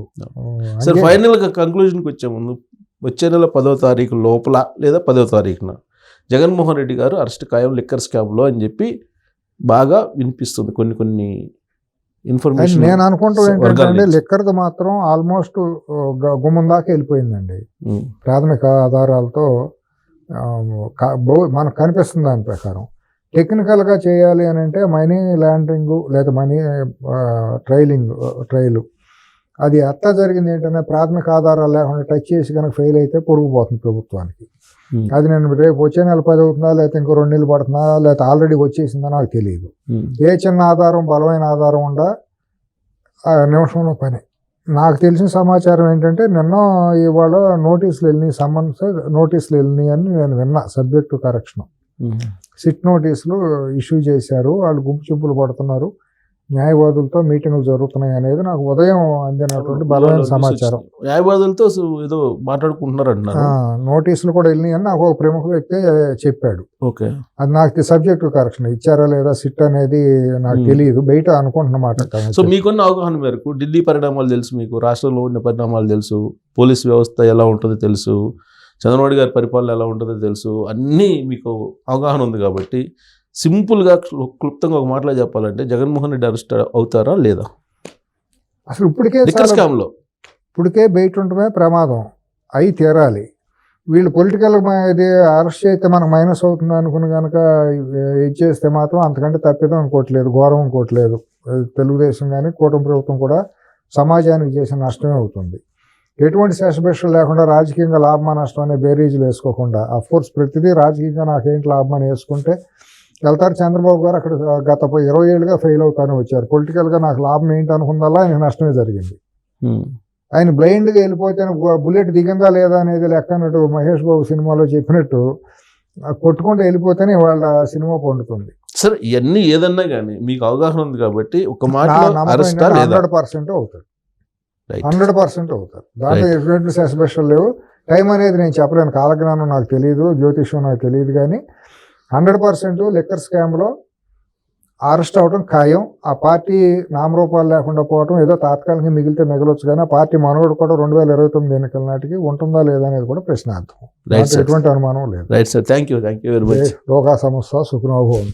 సార్, ఫైనల్ గా కన్క్లూజన్కి వచ్చే ముందు వచ్చే నెల 10వ తారీఖు లోపల లేదా 10వ తారీఖున జగన్మోహన్ రెడ్డి గారు అరెస్ట్ ఖాయం లిక్కర్ స్కామ్లో అని చెప్పి బాగా వినిపిస్తుంది కొన్ని ఇన్ఫర్మేషన్. నేను అనుకుంటాం ఏంటంటే లిక్కర్ది మాత్రం ఆల్మోస్ట్ గుమ్మం దాకా వెళ్ళిపోయిందండి. ప్రాథమిక ఆధారాలతో మనకు కనిపిస్తుంది దాని ప్రకారం. టెక్నికల్గా చేయాలి అని అంటే మనీ ల్యాండరింగ్ లేదా మనీ ట్రైలు అది ఎట్లా జరిగింది ఏంటంటే ప్రాథమిక ఆధారాలు లేకుండా టచ్ చేసి కనుక ఫెయిల్ అయితే పొరుగుపోతుంది ప్రభుత్వానికి. అది నేను రేపు వచ్చే నెల 10 అవుతుందా లేకపోతే ఇంకో 2 నెలలు పడుతుందా లేకపోతే ఆల్రెడీ వచ్చేసిందా నాకు తెలియదు. ఏ చిన్న ఆధారం బలమైన ఆధారం ఉండా నిమిషంలో పని. నాకు తెలిసిన సమాచారం ఏంటంటే నిన్న ఇవాళ నోటీసులు వెళ్ళినాయి, సమ్మన్స్ నోటీసులు వెళ్ళినాయి అని నేను విన్నా. సబ్జెక్ట్ టు కరెక్షన్ సిట్ నోటీసులు ఇష్యూ చేశారు, వాళ్ళు గుంపు చింపులు పడుతున్నారు, న్యాయవాదులతో మీటింగులు జరుగుతున్నాయి అనేది నాకు ఉదయం అందినటువంటి బలమైన సమాచారం. న్యాయవాదులతో ఏదో మాట్లాడుకుంటున్నారు అంటున్నారు. నోటీసులు కూడా వెళ్ళినాయి అని నాకు ఒక ప్రముఖ వ్యక్తి చెప్పాడు. ఓకే, అది నాకు సబ్జెక్ట్ టు కరెక్షన్ ఇచ్చారా లేదా సిట్ అనేది నాకు తెలియదు, బయట అనుకుంటున్నమాట. సో మీకున్న అవగాహన మేరకు ఢిల్లీ పరిణామాలు తెలుసు, మీకు రాష్ట్రంలో ఉన్న పరిణామాలు తెలుసు, పోలీస్ వ్యవస్థ ఎలా ఉంటుందో తెలుసు, చంద్రబాబు గారి పరిపాలన ఎలా ఉంటుందో తెలుసు, అన్నీ మీకు అవగాహన ఉంది. కాబట్టి సింపుల్గా క్లుప్తంగా ఒక మాటలో చెప్పాలంటే జగన్మోహన్ రెడ్డి అరెస్ట్ అవుతారా లేదా? అసలు ఇప్పటికే బయట ఉండటమే ప్రమాదం, అయి తీరాలి. వీళ్ళు పొలిటికల్ ఇది అరెస్ట్ చేస్తే మనకు మైనస్ అవుతుంది అనుకుని కనుక ఇది చేస్తే మాత్రం అంతకంటే తప్పిదం ఇంకోట్లేదు, ఘోరం ఇంకోట్లేదు. తెలుగుదేశం కానీ కూటమి ప్రభుత్వం కూడా సమాజానికి చేసిన నష్టమే అవుతుంది. ఎటువంటి శేషభిషలు లేకుండా రాజకీయంగా లాభమా నష్టం అనే బేరీజులు వేసుకోకుండా, అఫ్కోర్స్ ప్రతిదీ రాజకీయంగా నాకేంటి లాభమని వేసుకుంటే వెళ్తారు. చంద్రబాబు గారు అక్కడ గత 20 ఏళ్ళుగా ఫెయిల్ అవుతానే వచ్చారు. పొలిటికల్గా నాకు లాభం ఏంటి అనుకుందల్లా ఆయనకు నష్టమే జరిగింది. ఆయన బ్లైండ్గా వెళ్ళిపోతే బుల్లెట్ దిగిందా లేదా అనేది లెక్క అన్నట్టు మహేష్ బాబు సినిమాలో చెప్పినట్టు కొట్టుకుంటూ వెళ్ళిపోతేనే వాళ్ళ సినిమా పండుతుంది. సరే, ఇవన్నీ ఏదన్నా కానీ మీకు అవగాహన ఉంది కాబట్టి ఒక మాట 100% అవుతాడు, 100% అవుతారు. దాంట్లో ఎటువంటి సస్పెషన్ లేవు. టైం అనేది నేను చెప్పలేను, కాలజ్ఞానం నాకు తెలియదు, జ్యోతిష్యం నాకు తెలియదు. కానీ 100% లిక్కర్ స్కామ్లో అరెస్ట్ అవడం ఖాయం. ఆ పార్టీ నామరూపాలు లేకుండా పోవడం ఏదో తాత్కాలికంగా మిగిలితే మిగలొచ్చు, కానీ ఆ పార్టీ మనోడు కూడా 2029 ఎన్నికల నాటికి ఉంటుందా లేదా అనేది కూడా ప్రశ్నార్థం. ఎటువంటి అనుమానం లేదు. Right sir, thank you very much. లోకా సమస్య సుఖనోభవంతు.